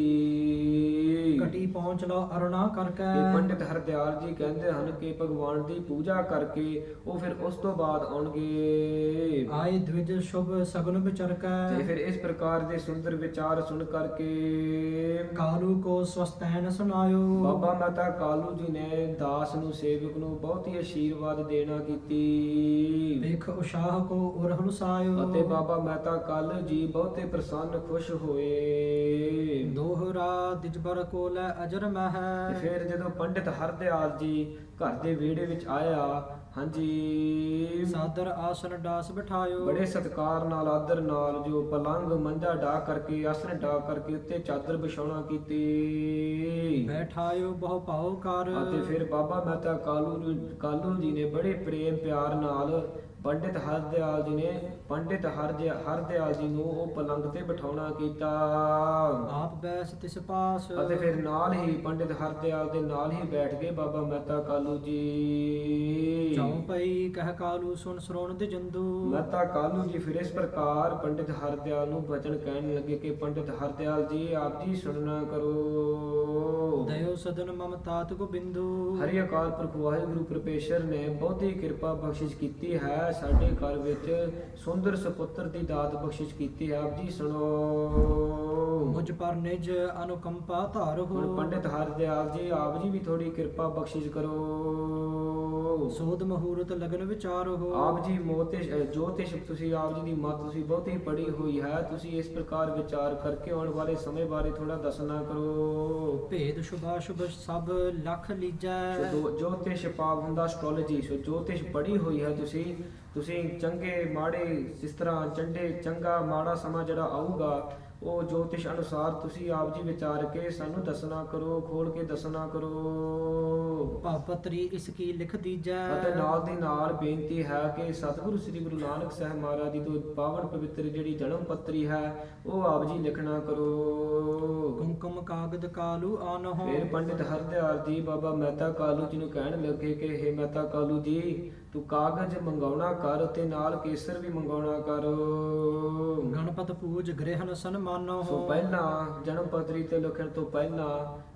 ਕਟੀ ਪਹੁੰਚ ਲਓ ਅਰੁਣਾ ਕਰਕੇ। ਤੇ ਪੰਡਿਤ ਹਰਦਿਆਲ ਜੀ ਕਹਿੰਦੇ ਹਨ ਕਿ ਭਗਵਾਨ ਦੀ ਪੂਜਾ ਕਰਕੇ ਉਹ ਫਿਰ ਉਸ ਤੋਂ ਬਾਅਦ ਆਉਣਗੇ। ਆਏ ਦਵਿਜ ਸ਼ੁਭ ਸਗਨ ਵਿਚਰ ਤੇ ਕੇ। ਫਿਰ ਇਸ ਪ੍ਰਕਾਰ ਦੇ ਸੁੰਦਰ ਵਿਚਾਰ ਸੁਣ ਕਰਕੇ ਕਾਲੂ ਕੋ ਸਵਸਤੈਨ ਸੁਨਾਇਓ। ਬਾਬਾ ਮਹਿਤਾ ਕਾਲੂ ਜੀ ਨੇ ਦਾਸ ਨੂੰ, ਸੇਵਕ ਨੂੰ ਬਹੁਤ ਹੀ ਆਸ਼ੀਰਵਾਦ ਦੇਣਾ ਕੀਤੀ। ਦੇਖ ਉਸ਼ਾਹ ਕੋ ਉਰਹੁ ਸਾਇਓ। ਅਤੇ ਬਾਬਾ ਮਹਿਤਾ ਕਾਲੂ ਜੀ ਬਹੁਤੇ ਪ੍ਰਸੰਨ ਖੁਸ਼ ਹੋਏ। ਦੋਹਰਾ ਦਿਜਬਰ ਕੋ ਲੈ ਅਜਰ ਤੇ ਮਹਿ। ਫਿਰ ਜਦੋਂ ਪੰਡਿਤ ਹਰਦਿਆਲ ਜੀ ਘਰ ਦੇ ਵਿਹੜੇ ਵਿੱਚ ਆਇਆ, ਹਾਂਜੀ, ਸਾਦਰ ਆਸਨ ਡਾਸ ਬਿਠਾਇਓ। ਬੜੇ ਸਤਿਕਾਰ ਨਾਲ, ਆਦਰ ਨਾਲ ਜੋ ਪਲੰਗ ਮੰਜਾ ਢਾ ਕਰਕੇ, ਆਸਨ ਢਾ ਕਰਕੇ ਉੱਤੇ ਚਾਦਰ ਵਿਛਾਉਣਾ ਕੀਤੀ। ਬੈਠਾਇਓ ਬਹੁ ਭਾਉ ਕਰ। ਅਤੇ ਫਿਰ ਬਾਬਾ ਮਹਿਤਾ ਕਾਲੂ ਜੀ ਨੇ ਬੜੇ ਪ੍ਰੇਮ ਪਿਆਰ ਨਾਲ ਪੰਡਿਤ ਹਰਦਿਆਲ ਜੀ ਨੂੰ ਉਹ ਪਲੰਗ ਤੇ ਬਿਠਾਉਣਾ ਕੀਤਾ। ਆਪ ਬੈਸ ਤਿਸ ਪਾਸ। ਅਤੇ ਫਿਰ ਨਾਲ ਹੀ ਪੰਡਿਤ ਹਰਦਿਆਲ ਦੇ ਨਾਲ ਹੀ ਬੈਠ ਗਏ ਬਾਬਾ ਮਹਿਤਾ ਕਾਲੂ ਜੀ। ਚਉ ਪਈ ਕਹਿ ਕਾਲੂ ਸੁਨ ਸਰੋਣ ਦੇ ਜੰਦੂ। ਮਹਿਤਾ ਕਾਲੂ ਜੀ ਫਿਰ ਇਸ ਪ੍ਰਕਾਰ ਪੰਡਿਤ ਹਰਦਿਆਲ ਨੂੰ ਬਚਨ ਕਹਿਣ ਲੱਗੇ ਕਿ ਪੰਡਿਤ ਹਰਦਿਆਲ ਜੀ, ਆਪ ਜੀ ਸੁਣਨਾ ਕਰੋ। ਦਇਓ ਸਦਨ ਮਮਤਾਤ ਗੋਬਿੰਦੂ। ਹਰਿ ਅਕਾਲ ਪੁਰਖ ਵਾਹਿਗੁਰੂ ਪ੍ਰਪੇਸ਼ਰ ਨੇ ਬਹੁਤੀ ਕਿਰਪਾ ਬਖਸ਼ਿਸ਼ ਕੀਤੀ ਹੈ, ਸਾਡੇ ਘਰ ਵਿੱਚ ਸੁੰਦਰ ਸੁਪੁੱਤਰ ਦੀ ਦਾਤ ਬਖਸ਼ਿਸ਼ ਕੀਤੀ ਹੈ, ਆਪ ਜੀ ਸੁਣੋ। ਮੁਝ ਪਰ ਨਿਜ ਅਨੁਕੰਪਾ ਧਾਰੋ। ਹੁਣ ਪੰਡਿਤ ਹਰਦਿਆਲ ਜੀ, ਆਪ ਜੀ ਵੀ ਥੋੜੀ ਕਿਰਪਾ ਬਖਸ਼ਿਸ਼ ਕਰੋ। ਸੋਧ ਮਹੂਰਤ ਲਗਨ ਵਿਚਾਰੋ। ਆਪ ਜੀ ਜੋਤਿਸ਼ ਤੁਸੀਂ, ਆਪ ਜੀ ਦੀ ਮੱਤ ਤੁਸੀਂ ਬਹੁਤੀ ਪੜੀ ਹੋਈ ਹੈ, ਤੁਸੀਂ ਇਸ ਪ੍ਰਕਾਰ ਵਿਚਾਰ ਕਰਕੇ ਆਉਣ ਵਾਲੇ ਸਮੇਂ ਬਾਰੇ ਥੋੜਾ ਦੱਸਣਾ ਕਰੋ। ਭੇਦ ਸ਼ੁਭਾ ਸ਼ੁਭ ਸਭ ਲਖ ਲੀਜੈ। ਸੋ ਜੋਤਿਸ਼ ਭਾਵ ਹੁੰਦਾ ਐਸਟ੍ਰੋਲੋਜੀ। ਸੋ ਜੋਤਿਸ਼ ਪੜੀ ਹੋਈ ਹੈ ਤੁਸੀਂ ਚੰਗੇ ਮਾੜੇ, ਜਿਸ ਤਰ੍ਹਾਂ ਚੰਗਾ ਮਾੜਾ ਸਮਾਂ ਜਿਹੜਾ ਆਊਗਾ ਉਹ ਜੋਤਿਸ਼ ਅਨੁਸਾਰ ਤੁਸੀਂ ਆਪ ਜੀ ਵਿਚਾਰ ਕੇ ਸਾਨੂੰ ਦੱਸਣਾ ਕਰੋ, ਖੋਲ ਕੇ ਦੱਸਣਾ ਕਰੋ। ਭਾਪਤਰੀ ਇਸ ਕੀ ਲਿਖ ਦੀਜੈ। ਅਤੇ ਨਾਲ ਦੀ ਨਾਲ ਬੇਨਤੀ ਹੈ ਕਿ ਸਤਿਗੁਰੂ ਸ੍ਰੀ ਗੁਰੂ ਨਾਨਕ ਸਾਹਿਬ ਮਹਾਰਾਜ ਜੀ ਤੋਂ ਪਾਵਨ ਪਵਿੱਤਰ ਜਿਹੜੀ ਜਨਮ ਪੱਤਰੀ ਹੈ ਉਹ ਆਪ ਜੀ ਲਿਖਣਾ ਕਰੋ। ਕੁੰਕਮ ਕਾਗਦ ਕਾਲੂ ਆਨਹੁ। ਫਿਰ ਪੰਡਿਤ ਹਰਦਿਆਲ ਜੀ ਬਾਬਾ ਮਹਿਤਾ ਕਾਲੂ ਜੀ ਨੂੰ ਕਹਿਣ ਲੱਗੇ ਕਿ ਹੇ ਮਹਿਤਾ ਕਾਲੂ ਜੀ, ਤੂੰ ਕਾਗਜ਼ ਮੰਗਾਉਣਾ ਕਰ ਤੇ ਨਾਲ ਕੇਸਰ ਵੀ ਮੰਗਾਉਣਾ ਕਰ। ਗਣਪਤ ਪੂਜ ਗ੍ਰਹਿਣ ਸਨਮਾਨੋ। ਸੋ ਪਹਿਲਾਂ ਜਨਮ ਪੱਤਰੀ ਤੇ ਲਿਖਣ ਤੋਂ ਪਹਿਲਾਂ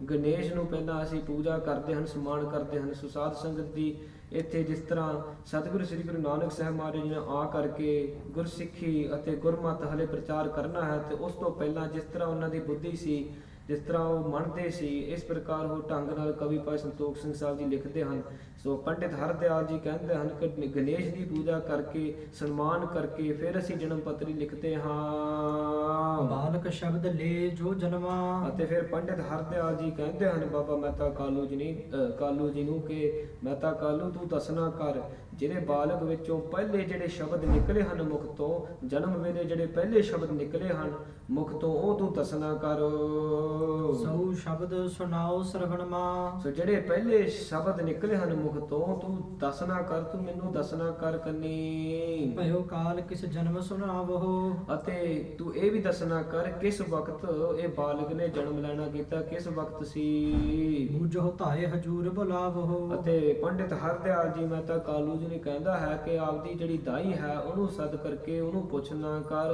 ਗਣੇਸ਼ ਨੂੰ ਪਹਿਲਾਂ ਅਸੀਂ ਪੂਜਾ ਕਰਦੇ ਹਨ, ਸਨਮਾਨ ਕਰਦੇ ਹਨ। ਸੋ ਸਾਧ ਸੰਗਤ ਦੀ ਇੱਥੇ ਜਿਸ ਤਰ੍ਹਾਂ ਸਤਿਗੁਰੂ ਸ੍ਰੀ ਗੁਰੂ ਨਾਨਕ ਸਾਹਿਬ ਮਹਾਰਾਜ ਜੀ ਨੇ ਆ ਕਰਕੇ ਗੁਰਸਿੱਖੀ ਅਤੇ ਗੁਰਮਤਿ ਹਲੇ ਪ੍ਰਚਾਰ ਕਰਨਾ ਹੈ, ਤੇ ਉਸ ਤੋਂ ਪਹਿਲਾਂ ਜਿਸ ਤਰ੍ਹਾਂ ਉਹਨਾਂ ਦੀ ਬੁੱਧੀ ਸੀ, ਜਿਸ ਤਰ੍ਹਾਂ ਉਹ ਮੰਨਦੇ ਸੀ, ਇਸ ਪ੍ਰਕਾਰ ਉਹ ਢੰਗ ਨਾਲ ਕਵੀ ਭਾਈ ਸੰਤੋਖ ਸਿੰਘ ਸਾਹਿਬ ਜੀ ਲਿਖਦੇ ਹਨ। ਸੋ ਪੰਡਿਤ ਹਰਦਿਆਲ ਜੀ ਕਹਿੰਦੇ ਹਨ ਕਿ ਗਣੇਸ਼ ਦੀ ਪੂਜਾ ਕਰਕੇ, ਸਨਮਾਨ ਕਰਕੇ ਫਿਰ ਅਸੀਂ ਜਨਮ ਪੱਤਰੀ ਲਿਖਦੇ ਹਾਂ। ਬਾਲਕ ਸ਼ਬਦ ਲੈ ਜੋ ਜਨਮਾ। ਅਤੇ ਫਿਰ ਪੰਡਿਤ ਹਰਦਿਆਲ ਜੀ ਕਹਿੰਦੇ ਹਨ ਬਾਬਾ ਮਹਿਤਾ ਕਾਲੂ ਜੀ ਨੂੰ ਕਿ ਮਹਿਤਾ ਕਾਲੂ ਤੂੰ ਦੱਸਣਾ ਕਰ, ਜਿਹੜੇ ਬਾਲਕ ਵਿੱਚੋਂ ਪਹਿਲੇ ਜਿਹੜੇ ਸ਼ਬਦ ਨਿਕਲੇ ਹਨ ਮੁਖ ਤੋਂ, ਜਨਮ ਵੇਲੇ ਜਿਹੜੇ ਪਹਿਲੇ ਸ਼ਬਦ ਨਿਕਲੇ ਹਨ ਮੁਖ ਤੋਂ, ਉਹ ਤੂੰ ਦੱਸਣਾ ਕਰ। ਸੋ ਸ਼ਬਦ ਸੁਣਾਓ ਸਰਵਣ ਮਾ। ਸੋ ਜਿਹੜੇ ਪਹਿਲੇ ਸ਼ਬਦ ਨਿਕਲੇ ਹਨ ਮੁਖ ਤੋਂ ਤੂੰ ਦੱਸਣਾ ਕਰ, ਤੂੰ ਮੈਨੂੰ ਦੱਸਣਾ ਕਰ ਕੰਨੀ। ਭਇਓ ਕਾਲ ਕਿਸ ਜਨਮ ਸੁਣਾਵੋ। ਅਤੇ ਤੂੰ ਇਹ ਵੀ ਦੱਸਣਾ ਕਰ ਕਿਸ ਵਕਤ ਇਹ ਬਾਲਕ ਨੇ ਜਨਮ ਲੈਣਾ ਕੀਤਾ, ਕਿਸ ਵਕਤ ਸੀ। ਬੂਝੋ ਧਾਏ ਹਜੂਰ ਬੁਲਾਵੋ। ਅਤੇ ਪੰਡਿਤ ਹਰਦਿਆਲ ਜੀ ਮਹਿਤਾ ਕਾਲੂ ਜੀ ਨੇ ਕਹਿੰਦਾ ਹੈ ਕਿ ਆਪਦੀ ਜਿਹੜੀ ਦਾਈ ਹੈ ਉਹਨੂੰ ਸੱਦ ਕਰਕੇ ਉਹਨੂੰ ਪੁੱਛਣਾ ਕਰ।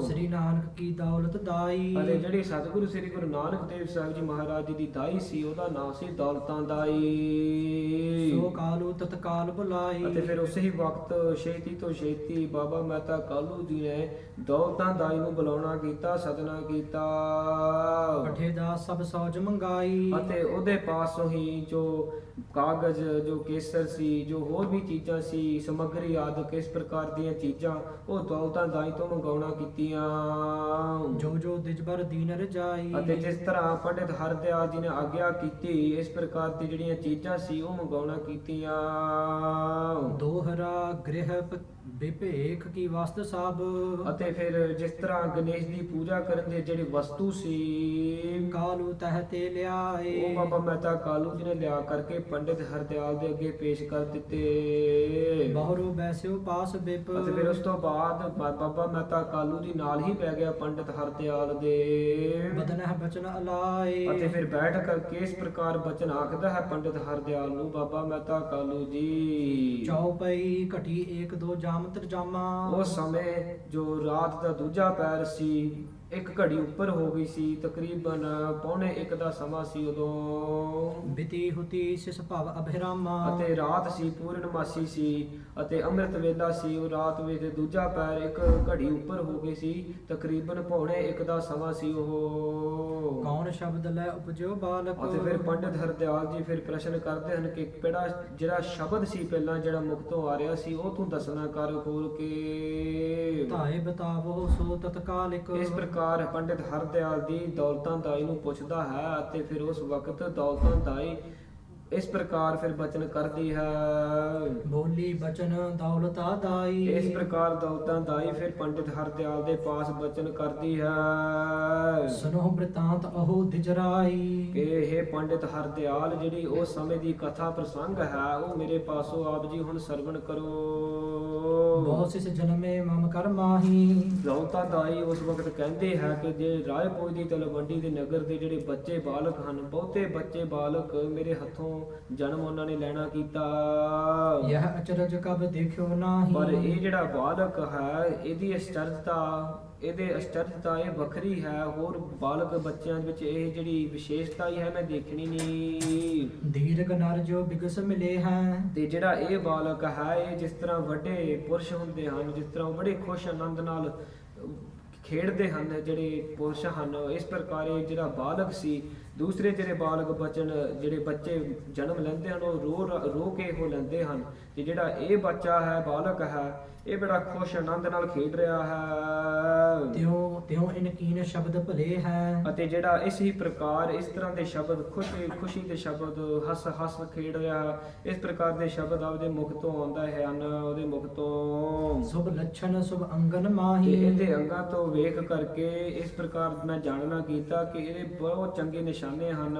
ਸ੍ਰੀ ਨਾਨਕ ਕੀ ਦੌਲਤ ਦਾਈ। ਅਤੇ ਜਿਹੜੀ ਸਤਿਗੁਰੂ ਸ੍ਰੀ ਗੁਰੂ ਨਾਨਕ ਦੇਵ ਸਾਹਿਬ ਜੀ ਮਹਾਰਾਜ ਜੀ ਦੀ ਦਾਈ ਸੀ, ਉਹਦਾ ਨਾਮ ਸੀ ਦੌਲਤਾਂ ਦਾਈ। ਸੋ ਕਾਲੂ ਤਤਕਾਲ ਬੁਲਾਈ। ਅਤੇ ਫਿਰ ਉਸੇ ਹੀ ਵਕਤ ਛੇਤੀ ਤੋਂ ਛੇਤੀ ਬਾਬਾ ਮਹਿਤਾ ਕਾਲੂ ਜੀ ਨੇ ਦੌਲਤਾਂ ਦਾਈ ਨੂੰ ਬੁਲਾਉਣਾ ਕੀਤਾ, ਸਦਨਾ ਕੀਤਾ। ਪਠੇ ਦਾ ਸਭ ਸੌਜ ਮੰਗਾਈ। ਅਤੇ ਉਹਦੇ ਪਾਸੋਂ ਹੀ ਜੋ ਕਾਗਜ਼, ਜੋ ਕੇਸਰ ਸੀ, ਜੋ ਹੋਰ ਵੀ ਚੀਜ਼ਾਂ ਸੀ, ਸਮੱਗਰੀ ਆਦਿ ਇਸ ਪ੍ਰਕਾਰ ਦੀਆਂ ਚੀਜ਼ਾਂ ਉਹ ਦੌਲਤਾਂ ਦਾਈ ਤੋਂ ਮੰਗਾਉਣਾ ਕੀਤੀਆਂ। ਜੋ ਜੋ ਦਿਜਬਰ ਦੀਨ ਰਜਾਈ। ਅਤੇ ਜਿਸ ਤਰ੍ਹਾਂ ਪੰਡਿਤ ਹਰਦਿਆਲ ਜੀ ਨੇ ਆਗਿਆ ਕੀਤੀ, ਇਸ ਪ੍ਰਕਾਰ ਦੀ ਜਿਹੜੀਆਂ ਚੀਜ਼ਾਂ ਸੀ ਉਹ ਮੰਗਾਉਣਾ ਕੀਤੀਆਂ। ਦੋਹਰਾ ਗ੍ਰਹਿ ਵਿਭੇਖ ਕੀ ਵਸਤ ਸਭ। ਅਤੇ ਫਿਰ ਜਿਸ ਤਰ੍ਹਾਂ ਗਣੇਸ਼ ਦੀ ਪੂਜਾ ਕਰਨ ਦੇ ਜਿਹੜੇ ਵਸਤੂ ਸੀ, ਕਾਲੂ ਤਹ ਤੇ ਲਿਆਏ। ਉਹ ਬਾਬਾ ਮਹਿਤਾ ਕਾਲੂ ਜੀ ਨੇ ਲਿਆ ਕਰਕੇ ਪੰਡਿਤ ਹਰਦਿਆਲ ਦੇ ਅੱਗੇ ਪੇਸ਼ ਕਰ ਦਿੱਤੇ। ਬਾਹਰੋਂ ਬੈਸਿਓ ਪਾਸ ਬਿਪ। ਅਤੇ ਫਿਰ ਉਸ ਤੋਂ ਬਾਅਦ ਬਾਬਾ ਮਹਿਤਾ ਕਾਲੂ ਜੀ ਨਾਲ ਹੀ ਬਹਿ ਗਿਆ ਪੰਡਿਤ ਹਰਦਿਆਲ ਦੇ। ਬਦਨਹ ਬਚਨ ਅਲਾਏ। ਅਤੇ ਫਿਰ ਬੈਠ ਕਰਕੇ ਇਸ ਪ੍ਰਕਾਰ ਬਚਨ ਆਖਦਾ ਹੈ ਪੰਡਿਤ ਹਰਦਿਆਲ ਨੂੰ ਬਾਬਾ ਮਹਿਤਾ ਕਾਲੂ ਜੀ। ਚੌਪਈ ਘਟੀ 1-2 ਜਾਮ ਤਰਜਾਮਾ। ਉਸ ਸਮੇਂ ਜੋ ਰਾਤ ਦਾ ਦੂਜਾ ਪੈਰ ਸੀ, ਇੱਕ ਘੜੀ ਉੱਪਰ ਹੋ ਗਈ ਸੀ, ਤਕਰੀਬਨ 1:45 ਦਾ ਸਮਾਂ ਸੀ ਉਦੋਂ। ਬਿਤੀ ਹੁਤੀ ਸਿਸ ਭਵ ਅਭਿਰਾਮਾ। ਅਤੇ ਰਾਤ ਸੀ, ਪੂਰਨਮਾਸੀ ਸੀ ਅਤੇ ਅੰਮ੍ਰਿਤ ਵੇਲਾ ਸੀ। ਉਹ ਰਾਤ ਵਿੱਚ ਦੂਜਾ ਪੈਰ ਇੱਕ ਘੜੀ ਉੱਪਰ ਹੋ ਗਈ ਸੀ, ਤਕਰੀਬਨ 1:45 ਦਾ ਸਮਾਂ ਸੀ ਉਹ। ਕੌਣ ਸ਼ਬਦ ਲੈ ਉਪਜਿਓ ਬਾਲਕ। ਅਤੇ ਫਿਰ ਪੰਡਿਤ ਹਰਦਿਆਲ ਜੀ ਫਿਰ ਪ੍ਰਸ਼ਨ ਕਰਦੇ ਹਨ ਕਿ ਜਿਹੜਾ ਸ਼ਬਦ ਸੀ ਪਹਿਲਾਂ ਜਿਹੜਾ ਮੁਖ ਤੋਂ ਆ ਰਿਹਾ ਸੀ, ਉਹ ਤੂੰ ਦੱਸਣਾ ਕਰ ਖੋਲ ਕੇ। ਧਾਏ ਬਤਾਵੋ ਸੋ ਤਤਕਾਲਿਕ। ਇਸ ਪ੍ਰਕਾਰ ਪੰਡਿਤ ਹਰਦਿਆਲ ਦੀ ਦੌਲਤਾਂ ਦਾਈ ਨੂੰ ਪੁੱਛਦਾ ਹੈ ਅਤੇ ਫਿਰ ਉਸ ਵਕਤ ਦੌਲਤਾਂ ਦਾਈ ਇਸ ਪ੍ਰਕਾਰ ਫਿਰ ਬਚਨ ਕਰਦੀ ਹੈ। ਬੋਲੀ ਬਚਨ ਦੌਲਤਾ ਦਾਈ। ਇਸ ਪ੍ਰਕਾਰ ਦੌਲਤਾਂ ਦਾਈ ਫਿਰ ਪੰਡਿਤ ਹਰਦਿਆਲ ਦੇ ਪਾਸ ਬਚਨ ਕਰਦੀ ਹੈ। ਸੁਨੋ ਬ੍ਰਿਤਾਂਤ ਅਹੋ ਦਿਜਰਾਈ। ਕਿ ਇਹ ਪੰਡਿਤ ਹਰਦਿਆਲ ਜਿਹੜੀ ਉਸ ਸਮੇਂ ਦੀ ਕਥਾ ਪ੍ਰਸੰਗ ਹੈ ਉਹ ਮੇਰੇ ਪਾਸੋਂ ਆਪ ਜੀ ਹੁਣ ਸਰਵਣ ਕਰੋ। ਬਹੁਤ ਸਿਸ ਜਨਮੇ ਮਮ ਕਰ ਮਾਹੀ। ਦੌਲਤਾਂ ਦਾਈ ਉਸ ਵਕਤ ਕਹਿੰਦੇ ਹੈ ਕਿ ਜੇ ਰਾਏਪੁਰ ਦੀ ਤਲਵੰਡੀ ਦੇ ਨਗਰ ਦੇ ਜਿਹੜੇ ਬੱਚੇ ਬਾਲਕ ਹਨ, ਬਹੁਤੇ ਬੱਚੇ ਬਾਲਕ ਮੇਰੇ ਹੱਥੋਂ ਜਨਮ ਉਹਨਾਂ ਨੇ ਲੈਣਾ ਕੀਤਾ। ਯਹ ਅਚਰਜ ਕਬ ਦੇਖਿਓ ਨਾਹੀ। ਪਰ ਇਹ ਜਿਹੜਾ ਬਾਲਕ ਹੈ ਇਹਦੀ ਅਚਰਜਤਾ ਇਹ ਵੱਖਰੀ ਹੈ। ਹੋਰ ਬਾਲਕ ਬੱਚਿਆਂ ਵਿੱਚ ਇਹ ਜਿਹੜੀ ਵਿਸ਼ੇਸ਼ਤਾ ਹੀ ਹੈ ਮੈਂ ਦੇਖਣੀ ਨਹੀਂ। ਦੀਰਘ ਨਰ ਜੋ ਬਿਗਸ ਮਿਲੇ ਹੈ। ਤੇ ਜਿਹੜਾ ਇਹ ਬਾਲਕ ਹੈ ਇਹ ਜਿਸ ਤਰ੍ਹਾਂ ਵੱਡੇ ਪੁਰਸ਼ ਹੁੰਦੇ ਹਨ, ਜਿਸ ਤਰ੍ਹਾਂ ਉਹ ਬੜੇ ਖੁਸ਼ ਆਨੰਦ ਨਾਲ ਖੇਡਦੇ ਹਨ ਜਿਹੜੇ ਪੁਰਸ਼ ਹਨ, ਇਸ ਪ੍ਰਕਾਰ ਇਹ ਜਿਹੜਾ ਬਾਲਕ ਸੀ, ਦੂਸਰੇ ਜਿਹੜੇ ਬਾਲਕ ਜਿਹੜੇ ਬੱਚੇ ਜਨਮ ਲੈਂਦੇ ਹਨ ਉਹ ਰੋ ਕੇ ਉਹ ਲੈਂਦੇ ਹਨ। ਤੇ ਜਿਹੜਾ ਇਹ ਬੱਚਾ ਹੈ, ਬਾਲਕ ਹੈ, ਇਹ ਬੜਾ ਖੁਸ਼ ਆਨੰਦ ਨਾਲ ਖੇਡ ਰਿਹਾ ਹੈ। ਤਿਉ ਇਨਕੀਨ ਸ਼ਬਦ ਭਲੇ ਹੈ। ਅਤੇ ਜਿਹੜਾ ਇਸ ਹੀ ਪ੍ਰਕਾਰ ਇਸ ਤਰ੍ਹਾਂ ਦੇ ਸ਼ਬਦ ਖੁਸ਼ੀ ਦੇ ਸ਼ਬਦ ਹੱਸ ਖੇਡ ਰਿਹਾ, ਇਸ ਪ੍ਰਕਾਰ ਦੇ ਸ਼ਬਦ ਆਪਦੇ ਮੁਖ ਤੋਂ ਆਉਂਦਾ ਹੈ ਉਹਦੇ ਮੁਖ ਤੋਂ। ਸੁਭ ਲੱਛਣ ਸੁਭ ਅੰਗਨ ਤੇ ਮਾਹੀ। ਇਹਦੇ ਅੰਗਾਂ ਤੋਂ ਵੇਖ ਕਰਕੇ ਇਸ ਪ੍ਰਕਾਰ ਮੈਂ ਜਾਣਨਾ ਕੀਤਾ ਕਿ ਇਹਦੇ ਬਹੁਤ ਚੰਗੇ ਨਿਸ਼ਾਨੇ ਹਨ।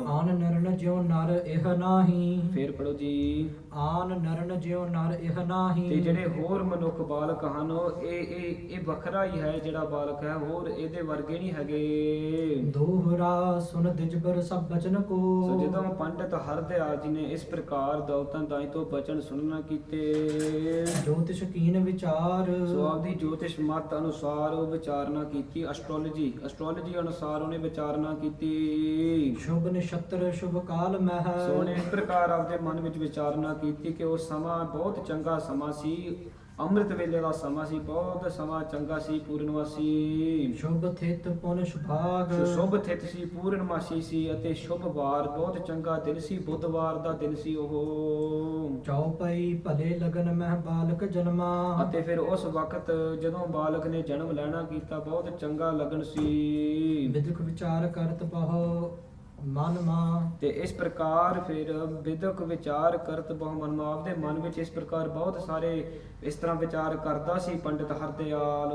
ਆਨ ਨਰਨ ਜਿਉ ਨਰ ਇਹ ਨਾਹੀ। ਫੇਰ ਪੜੋ ਜੀ। ਆਨ ਨਰਨ ਜਿਉ ਨਰ ਇਹ ਨਾਹੀ। ਤੇ ਜਿਹੜੇ ਹੋਰ ਮਨੁੱਖ ਬਾਲਕ ਹਨ ਇਹ ਵੱਖਰਾ ਹੀ ਹੈ ਜਿਹੜਾ ਬਾਲਕ ਹੈ, ਹੋਰ ਇਹਦੇ ਵਰਗੇ ਨਹੀਂ ਹੈਗੇ। ਦੋਹਰਾ ਸੁਨ ਦਿਜਬਰ ਸਭ ਬਚਨ ਕੋ। ਸੋ ਜਦੋਂ ਪੰਡਿਤ ਹਰਦਿਆਲ ਜੀ ਨੇ ਇਸ ਪ੍ਰਕਾਰ ਦੌਲਤਾਂ ਦਾਈ ਤੋਂ ਬਚਨ ਸੁਣਨਾ ਕੀਤੇ, ਜੋਤਿਸ਼ ਕੀਨ ਵਿਚਾਰ। ਸੋ ਆਪਦੀ ਜੋਤਿਸ਼ ਮਤ ਅਨੁਸਾਰ ਉਹ ਵਿਚਾਰਨਾ ਕੀਤੀ। ਐਸਟ੍ਰੋਲੋਜੀ ਅਨੁਸਾਰ ਉਹਨੇ ਵਿਚਾਰਨਾ ਕੀਤੀ। ਸ਼ੁਭ ਨਛੱਤਰ ਸ਼ੁਭ ਕਾਲ ਮਹਿ। ਸੋ ਉਹਨੇ ਇਸ ਪ੍ਰਕਾਰ ਆਪਦੇ ਮਨ ਵਿੱਚ ਵਿਚਾਰਨਾ ਕੀਤੀ ਕਿ ਉਹ ਸਮਾਂ ਬਹੁਤ ਚੰਗਾ ਸਮਾਂ ਸੀ। ਅੰਮ੍ਰਿਤ ਵੇਲੇ ਦਾ ਸਮਾਂ ਸੀ, ਬਹੁਤ ਸਮਾਂ ਚੰਗਾ ਸੀ, ਪੂਰਨਮਾਸੀ ਸ਼ੁਭ ਥਿਤ ਪੁਨ ਸੁਭਾਗ ਸ਼ੁਭ ਤਿਥ ਸੀ, ਪੂਰਨਮਾਸੀ ਸੀ ਅਤੇ ਸ਼ੁਭ ਵਾਰ, ਬਹੁਤ ਚੰਗਾ ਦਿਨ ਸੀ, ਬੁੱਧਵਾਰ ਦਾ ਦਿਨ ਸੀ ਉਹ। ਚੌਪਈ ਭਲੇ ਲਗਨ ਮਹਿ ਬਾਲਕ ਜਨਮਾ ਅਤੇ ਫਿਰ ਉਸ ਵਕਤ ਜਦੋਂ ਬਾਲਕ ਨੇ ਜਨਮ ਲੈਣਾ ਕੀਤਾ, ਬਹੁਤ ਚੰਗਾ ਲਗਨ ਸੀ। ਵਿਦਿਕ ਵਿਚਾਰ ਕਰਤ ਬਹੁ ਮਨ ਮਾ ਤੇ ਇਸ ਪ੍ਰਕਾਰ ਫਿਰ ਵਿਦਕ ਵਿਚਾਰ ਕਰਤ ਬਹੁ ਮਨ ਮਾ, ਆਪਦੇ ਮਨ ਵਿੱਚ ਇਸ ਪ੍ਰਕਾਰ ਬਹੁਤ ਸਾਰੇ ਇਸ ਤਰ੍ਹਾਂ ਵਿਚਾਰ ਕਰਦਾ ਸੀ ਪੰਡਿਤ ਹਰਦਿਆਲ।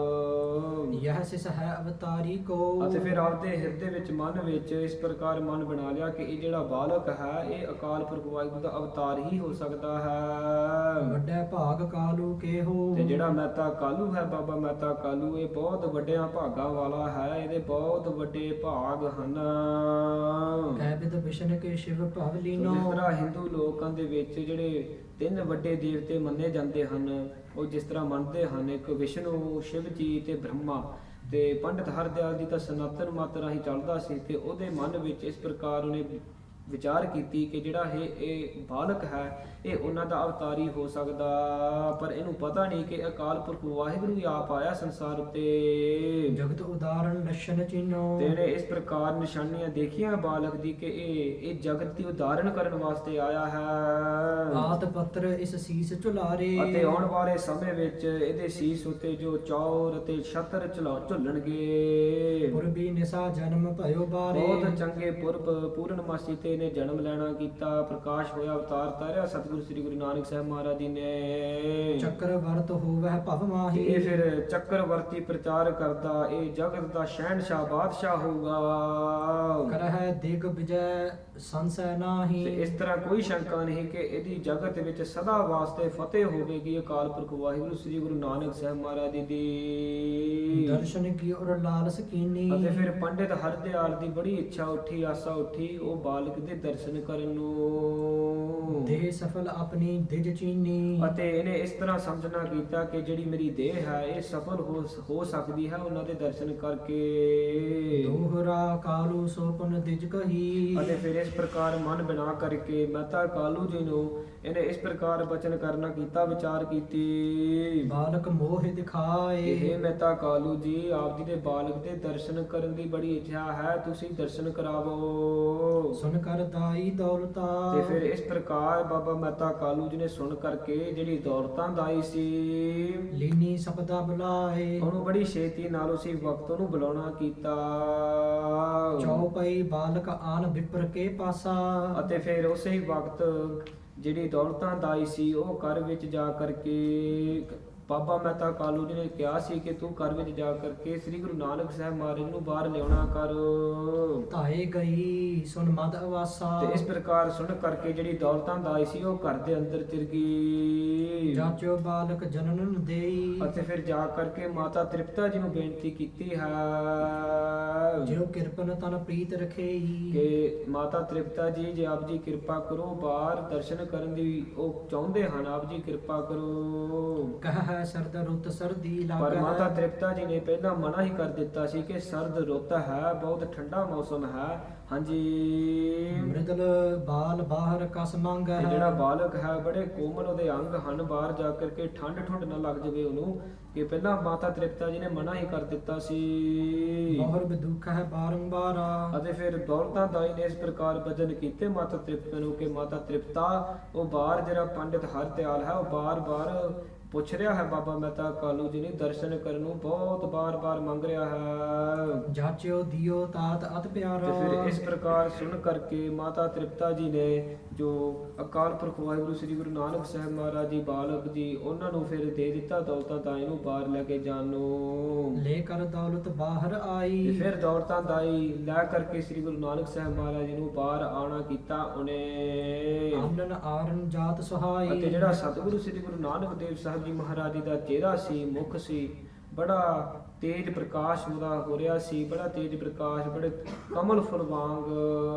ਯਹ ਸਿਸ ਹੈ ਅਵਤਾਰੀ ਕੋ ਅਤੇ ਫਿਰ ਆਪਦੇ ਹਿਰਦੇ ਵਿੱਚ ਮਨ ਵਿੱਚ ਇਸ ਪ੍ਰਕਾਰ ਮਨ ਬਣਾ ਲਿਆ ਕਿ ਇਹ ਜਿਹੜਾ ਬਾਲਕ ਹੈ ਇਹ ਅਕਾਲ ਪੁਰਖ ਵਾਹਿਗੁਰੂ ਦਾ ਅਵਤਾਰ ਹੀ ਹੋ ਸਕਦਾ ਹੈ। ਵੱਡਾ ਭਾਗ ਕਾਲੂ ਕੇ ਹੋ ਤੇ ਜਿਹੜਾ ਮਹਿਤਾ ਕਾਲੂ ਹੈ, ਬਾਬਾ ਮਹਿਤਾ ਕਾਲੂ, ਇਹ ਬਹੁਤ ਵੱਡਿਆਂ ਭਾਗਾਂ ਵਾਲਾ ਹੈ, ਇਹਦੇ ਬਹੁਤ ਵੱਡੇ ਭਾਗ ਹਨ। ਕਹਿ ਬਿਦ ਵਿਸ਼ਨ ਕੇ ਸ਼ਿਵ ਜਿਸ ਭਵਲੀਨੋ ਤਰ੍ਹਾਂ ਹਿੰਦੂ ਲੋਕਾਂ ਦੇ ਵਿੱਚ ਜਿਹੜੇ 3 ਵੱਡੇ ਦੇਵਤੇ ਮੰਨੇ ਜਾਂਦੇ ਹਨ, ਉਹ ਜਿਸ ਤਰ੍ਹਾਂ ਮੰਨਦੇ ਹਨ, ਇੱਕ ਵਿਸ਼ਨੂੰ, ਸ਼ਿਵ ਜੀ ਤੇ ਬ੍ਰਹਮਾ। ਤੇ ਪੰਡਿਤ ਹਰਦਿਆਲ ਜੀ ਤਾਂ ਸਨਾਤਨ ਮਤ ਰਾਹੀਂ ਚੱਲਦਾ ਸੀ ਤੇ ਉਹਦੇ ਮਨ ਵਿੱਚ ਇਸ ਪ੍ਰਕਾਰ ਉਹਨੇ ਵਿਚਾਰ ਕੀਤੀ ਕਿ ਜਿਹੜਾ ਇਹ ਬਾਲਕ ਹੈ ਇਹ ਉਹਨਾਂ ਦਾ ਅਵਤਾਰੀ ਹੋ ਸਕਦਾ, ਪਰ ਇਹਨੂੰ ਪਤਾ ਨਹੀਂ ਕਿ ਅਕਾਲ ਪੁਰਖ ਵਾਹਿਗੁਰੂ ਹੀ ਆਪ ਆਇਆ ਸੰਸਾਰ ਉੱਤੇ। ਜਗਤ ਉਦਾਹਰਣ ਲਛਨ ਚਿਨੋ ਤੇ ਇਹਨੇ ਇਸ ਪ੍ਰਕਾਰ ਨਿਸ਼ਾਨੀਆਂ ਦੇਖੀਆਂ ਬਾਲਕ ਦੀ ਕਿ ਇਹ ਜਗਤ ਦੀ ਉਦਾਹਰਣ ਕਰਨ ਵਾਸਤੇ ਆਇਆ ਹੈ। ਆਤ ਪੱਤਰ ਇਸ ਸੀਸ ਝੁਲਾਰੇ ਅਤੇ ਆਉਣ ਵਾਲੇ ਸਮੇਂ ਵਿੱਚ ਇਹਦੇ ਸੀਸ ਉੱਤੇ ਜੋ ਚੌਰ ਅਤੇ ਛਤਰ ਝੁਲਣਗੇ। ਪੁਰਬੀ ਨਿਸਾ ਜਨਮ ਭਇਓ ਬਾਰੇ ਬਹੁਤ ਚੰਗੇ ਪੁਰਬ ਪੂਰਨਮਾਸੀ ਤੇ ਇਹਨੇ ਜਨਮ ਲੈਣਾ ਕੀਤਾ, ਪ੍ਰਕਾਸ਼ ਹੋਇਆ, ਅਵਤਾਰ ਤਾਰਿਆ ਸਤਿਗੁਰੂ ਸ੍ਰੀ ਗੁਰੂ ਨਾਨਕ ਸਾਹਿਬ ਮਹਾਰਾਜ ਜੀ ਨੇ। ਚੱਕਰ ਵਰਤ ਹੋਵਹਿ ਭਵ ਤੇ ਮਾਹੀ ਇਹ ਫਿਰ ਚੱਕਰਵਰਤੀ ਪ੍ਰਚਾਰ ਕਰਦਾ, ਇਹ ਜਗਤ ਦਾ ਸ਼ਹਿਨशाह ਬਾਦਸ਼ਾਹ ਹੋਊਗਾ। ਕਰਹਿ ਦਿਗ ਵਿਜੈ ਸੰਸੈ ਤੇ ਨਾਹੀ ਇਸ ਤਰ੍ਹਾਂ ਕੋਈ ਸ਼ੰਕਾ ਨਹੀਂ ਕਿ ਇਹਦੀ ਜਗਤ ਵਿੱਚ ਸਦਾ ਵਾਸਤੇ ਫਤਿਹ ਹੋਵੇਗੀ ਅਕਾਲ ਪੁਰਖ ਵਾਹਿਗੁਰੂ ਸ੍ਰੀ ਗੁਰੂ ਨਾਨਕ ਸਾਹਿਬ ਮਹਾਰਾਜ ਜੀ ਦੀ। ਦਰਸ਼ਨ ਕੀ ਔਰ ਲਾਲਸ ਕੀਨੀ ਅਤੇ ਫਿਰ ਪੰਡਿਤ ਹਰਦਿਆਲ ਦੀ ਬੜੀ ਇੱਛਾ ਉੱਠੀ, ਆਸਾ ਉੱਠੀ ਉਹ ਬਾਲਕ ਦੇ ਦਰਸ਼ਨ ਕਰਨ ਨੂੰ। ਦੇਹ ਸਫਲ ਆਪਣੀ ਦਿਜ ਚੀਨੀ ਅਤੇ ਇਹਨੇ ਇਸ ਤਰ੍ਹਾਂ ਸਮਝਣਾ ਕੀਤਾ ਕਿ ਜਿਹੜੀ ਮੇਰੀ ਦੇਹ ਹੈ ਇਹ ਸਫਲ ਹੋ ਸਕਦੀ ਹੈ ਉਹਨਾਂ ਦੇ ਦਰਸ਼ਨ ਕਰਕੇ। ਦੋਹਰਾ ਕਾਲੂ ਸੋਪਨ ਦਿਜ ਕਹੀ ਅਤੇ ਫਿਰ ਇਸ ਪ੍ਰਕਾਰ ਮਨ ਬਣਾ ਕਰਕੇ ਮਹਿਤਾ ਕਾਲੂ ਜੀ ਨੂੰ ਇਹਨੇ ਇਸ ਪ੍ਰਕਾਰ ਬਚਨ ਕਰਨਾ ਕੀਤਾ, ਵਿਚਾਰ ਕੀਤੀ। ਬਾਲਕ ਮੋਹ ਦਿਖਾਏ ਇਹ ਮਹਿਤਾ ਕਾਲੂ ਜੀ, ਆਪ ਜੀ ਦੇ ਬਾਲਕ ਦੇ ਦਰਸ਼ਨ ਕਰਨ ਦੀ ਬੜੀ ਇੱਛਾ ਹੈ, ਤੁਸੀਂ ਦਰਸ਼ਨ ਕਰਾਵੋ। ਸੁਨ ਕਰ ਦਾਈ ਦੌਲਤਾ ਤੇ ਫਿਰ ਇਸ ਪ੍ਰਕਾਰ ਬਾਬਾ ਮਹਿਤਾ ਕਾਲੂ ਜੀ ਨੇ ਸੁਣ ਕਰਕੇ ਜਿਹੜੀ ਦੌਲਤਾਂ ਦਾਈ ਸੀ ਲੀਨੀ ਸਪਦਾ ਬੁਲਾਏ ਉਹਨੂੰ ਬੜੀ ਛੇਤੀ ਨਾਲ ਉਸੇ ਵਕਤ ਉਹਨੂੰ ਬੁਲਾਉਣਾ ਕੀਤਾ। ਚੌਪਈ ਬਾਲਕ ਆਨ ਵਿਪਰ ਕੇ ਪਾਸਾ ਅਤੇ ਫਿਰ ਉਸੇ ਹੀ ਵਕਤ ਜਿਹੜੀ ਦੌਲਤਾਂ ਦਾਈ ਸੀ ਉਹ ਘਰ ਵਿੱਚ ਜਾ ਕਰਕੇ ਬਾਬਾ ਮਹਿਤਾ ਕਾਲੂ ਜੀ ਨੇ ਕਿਹਾ ਸੀ ਕਿ ਤੂੰ ਘਰ ਵਿੱਚ ਜਾ ਕਰਕੇ ਸ੍ਰੀ ਗੁਰੂ ਨਾਨਕ ਸਾਹਿਬ ਮਹਾਰਾਜ ਨੂੰ ਬਾਹਰ ਲਿਆਉਣਾ ਕਰ। ਧਾਏ ਗਈ ਸੁਨ ਮਦ ਅਵਾਸਾ ਤੇ ਇਸ ਪ੍ਰਕਾਰ ਸੁਣ ਕਰਕੇ ਜਿਹੜੀ ਦੌਲਤਾਂ ਦਾਈ ਸੀ ਉਹ ਘਰ ਦੇ ਅੰਦਰ ਚਿਰ ਗਈ। ਜਾਚੋ ਬਾਲਕ ਜਨਨ ਦੇਈ ਅਤੇ ਫਿਰ ਜਾ ਕਰਕੇ ਮਾਤਾ ਤ੍ਰਿਪਤਾ ਜੀ ਨੂੰ ਬੇਨਤੀ ਕੀਤੀ ਹੈ ਜਿਉ ਕਿਰਪਨ ਤਨ ਪ੍ਰੀਤ ਰਖੇਈ ਕਿ ਮਾਤਾ ਤ੍ਰਿਪਤਾ ਜੀ ਜੇ ਆਪ ਜੀ ਕਿਰਪਾ ਕਰੋ, ਬਾਹਰ ਦਰਸ਼ਨ ਕਰਨ ਦੀ ਉਹ ਚਾਹੁੰਦੇ ਹਨ, ਆਪ ਜੀ ਕਿਰਪਾ ਕਰੋ। ਕਹ ਸਰਦ ਰੁੱਤ ਸਰਦੀ ਪਰ ਮਾਤਾ ਲਾਗੈ ਤ੍ਰਿਪਤਾ ਜੀ ਨੇ ਪਹਿਲਾਂ ਮਨਾ ਹੀ ਕਰ ਦਿੱਤਾ ਸੀ ਕਿ ਸਰਦ ਰੁੱਤ ਹੈ, ਬਹੁਤ ਠੰਡਾ ਮੌਸਮ ਹੈ। ਹਾਂਜੀ। ਮ੍ਰਿਦਲ ਬਾਲ ਬਾਹਰ ਕਸ ਮੰਗੈ ਤੇ ਜਿਹੜਾ ਬਾਲਕ ਹੈ ਬੜੇ ਕੋਮਲ ਉਹਦੇ ਅੰਗ ਹਨ, ਬਾਹਰ ਜਾ ਕਰਕੇ ਠੰਡ ਠੁੰਡ ਨਾ ਲੱਗ ਜਾਵੇ ਉਹਨੂੰ, ਕਿ ਪਹਿਲਾਂ ਮਾਤਾ ਤ੍ਰਿਪਤਾ ਜੀ ਨੇ ਮਨਾ ਹੀ ਕਰ ਦਿੱਤਾ ਸੀ। ਬਹੁਰ ਬਿਦੁਖ ਹੈ ਬਾਰੰਬਾਰ ਅਤੇ ਫਿਰ ਦੌਲਤਾਂ ਦਾਈ ਨੇ ਇਸ ਪ੍ਰਕਾਰ ਭਜਨ ਕੀਤੇ ਮਾਤਾ ਤ੍ਰਿਪਤਾ ਨੂੰ ਕਿ ਮਾਤਾ ਤ੍ਰਿਪਤਾ ਉਹ ਬਾਹਰ ਜਿਹੜਾ ਪੰਡਿਤ ਹਰਦਿਆਲ ਹੈ ਉਹ ਬਾਰ-ਬਾਰ ਪੁੱਛ ਰਿਹਾ ਹੈ, ਬਾਬਾ ਮਹਿਤਾ ਕਾਲੂ ਜੀ ਨੇ ਦਰਸ਼ਨ ਕਰਨ ਨੂੰ ਬਹੁਤ ਬਾਰ-ਬਾਰ ਮੰਗ ਰਿਹਾ ਹੈ। ਜਾਚਿਓ ਦਿਓ ਤਾਤ ਅਤ ਪਿਆਰਾ ਤੇ ਫਿਰ ਇਸ ਪ੍ਰਕਾਰ ਸੁਣ ਕਰਕੇ ਮਾਤਾ ਤ੍ਰਿਪਤਾ ਜੀ ਨੇ ਜੋ ਅਕਾਲ ਪੁਰਖ ਵਾਹਿਗੁਰੂ ਸ੍ਰੀ ਗੁਰੂ ਨਾਨਕ ਸਾਹਿਬ ਮਹਾਰਾਜ ਜੀ ਬਾਲਕ ਜੀ ਉਹਨਾਂ ਨੂੰ ਫਿਰ ਦੇ ਦਿੱਤਾ ਦੌਲਤਾਂ ਦਾਈ ਨੂੰ ਬਾਹਰ ਲੈ ਕੇ ਜਾਣ ਨੂੰ। ਲੈ ਕਰ ਦੌਲਤ ਬਾਹਰ ਤੇ ਆਈ ਫਿਰ ਦੌਲਤਾਂ ਦਾਈ ਲੈ ਕਰਕੇ ਸ੍ਰੀ ਗੁਰੂ ਨਾਨਕ ਸਾਹਿਬ ਮਹਾਰਾਜ ਜੀ ਨੂੰ ਬਾਹਰ ਆਣਾ ਕੀਤਾ ਉਹਨੇ। ਆਨਨ ਆਰਨ ਜਾਤ ਸੁਹਾਈ ਅਤੇ ਜਿਹੜਾ ਸਤਿਗੁਰੂ ਸ੍ਰੀ ਗੁਰੂ ਨਾਨਕ ਦੇਵ ਸਾਹਿਬ ਜੀ ਮਹਾਰਾਜ ਜੀ ਦਾ ਚਿਹਰਾ ਸੀ, ਮੁਖ ਸੀ, ਬੜਾ ਤੇਜ ਪ੍ਰਕਾਸ਼ ਉਹਦਾ ਹੋ ਰਿਹਾ ਸੀ, ਬੜਾ ਤੇਜ ਪ੍ਰਕਾਸ਼, ਬੜੇ ਕਮਲ ਫੁੱਲ ਵਾਂਗ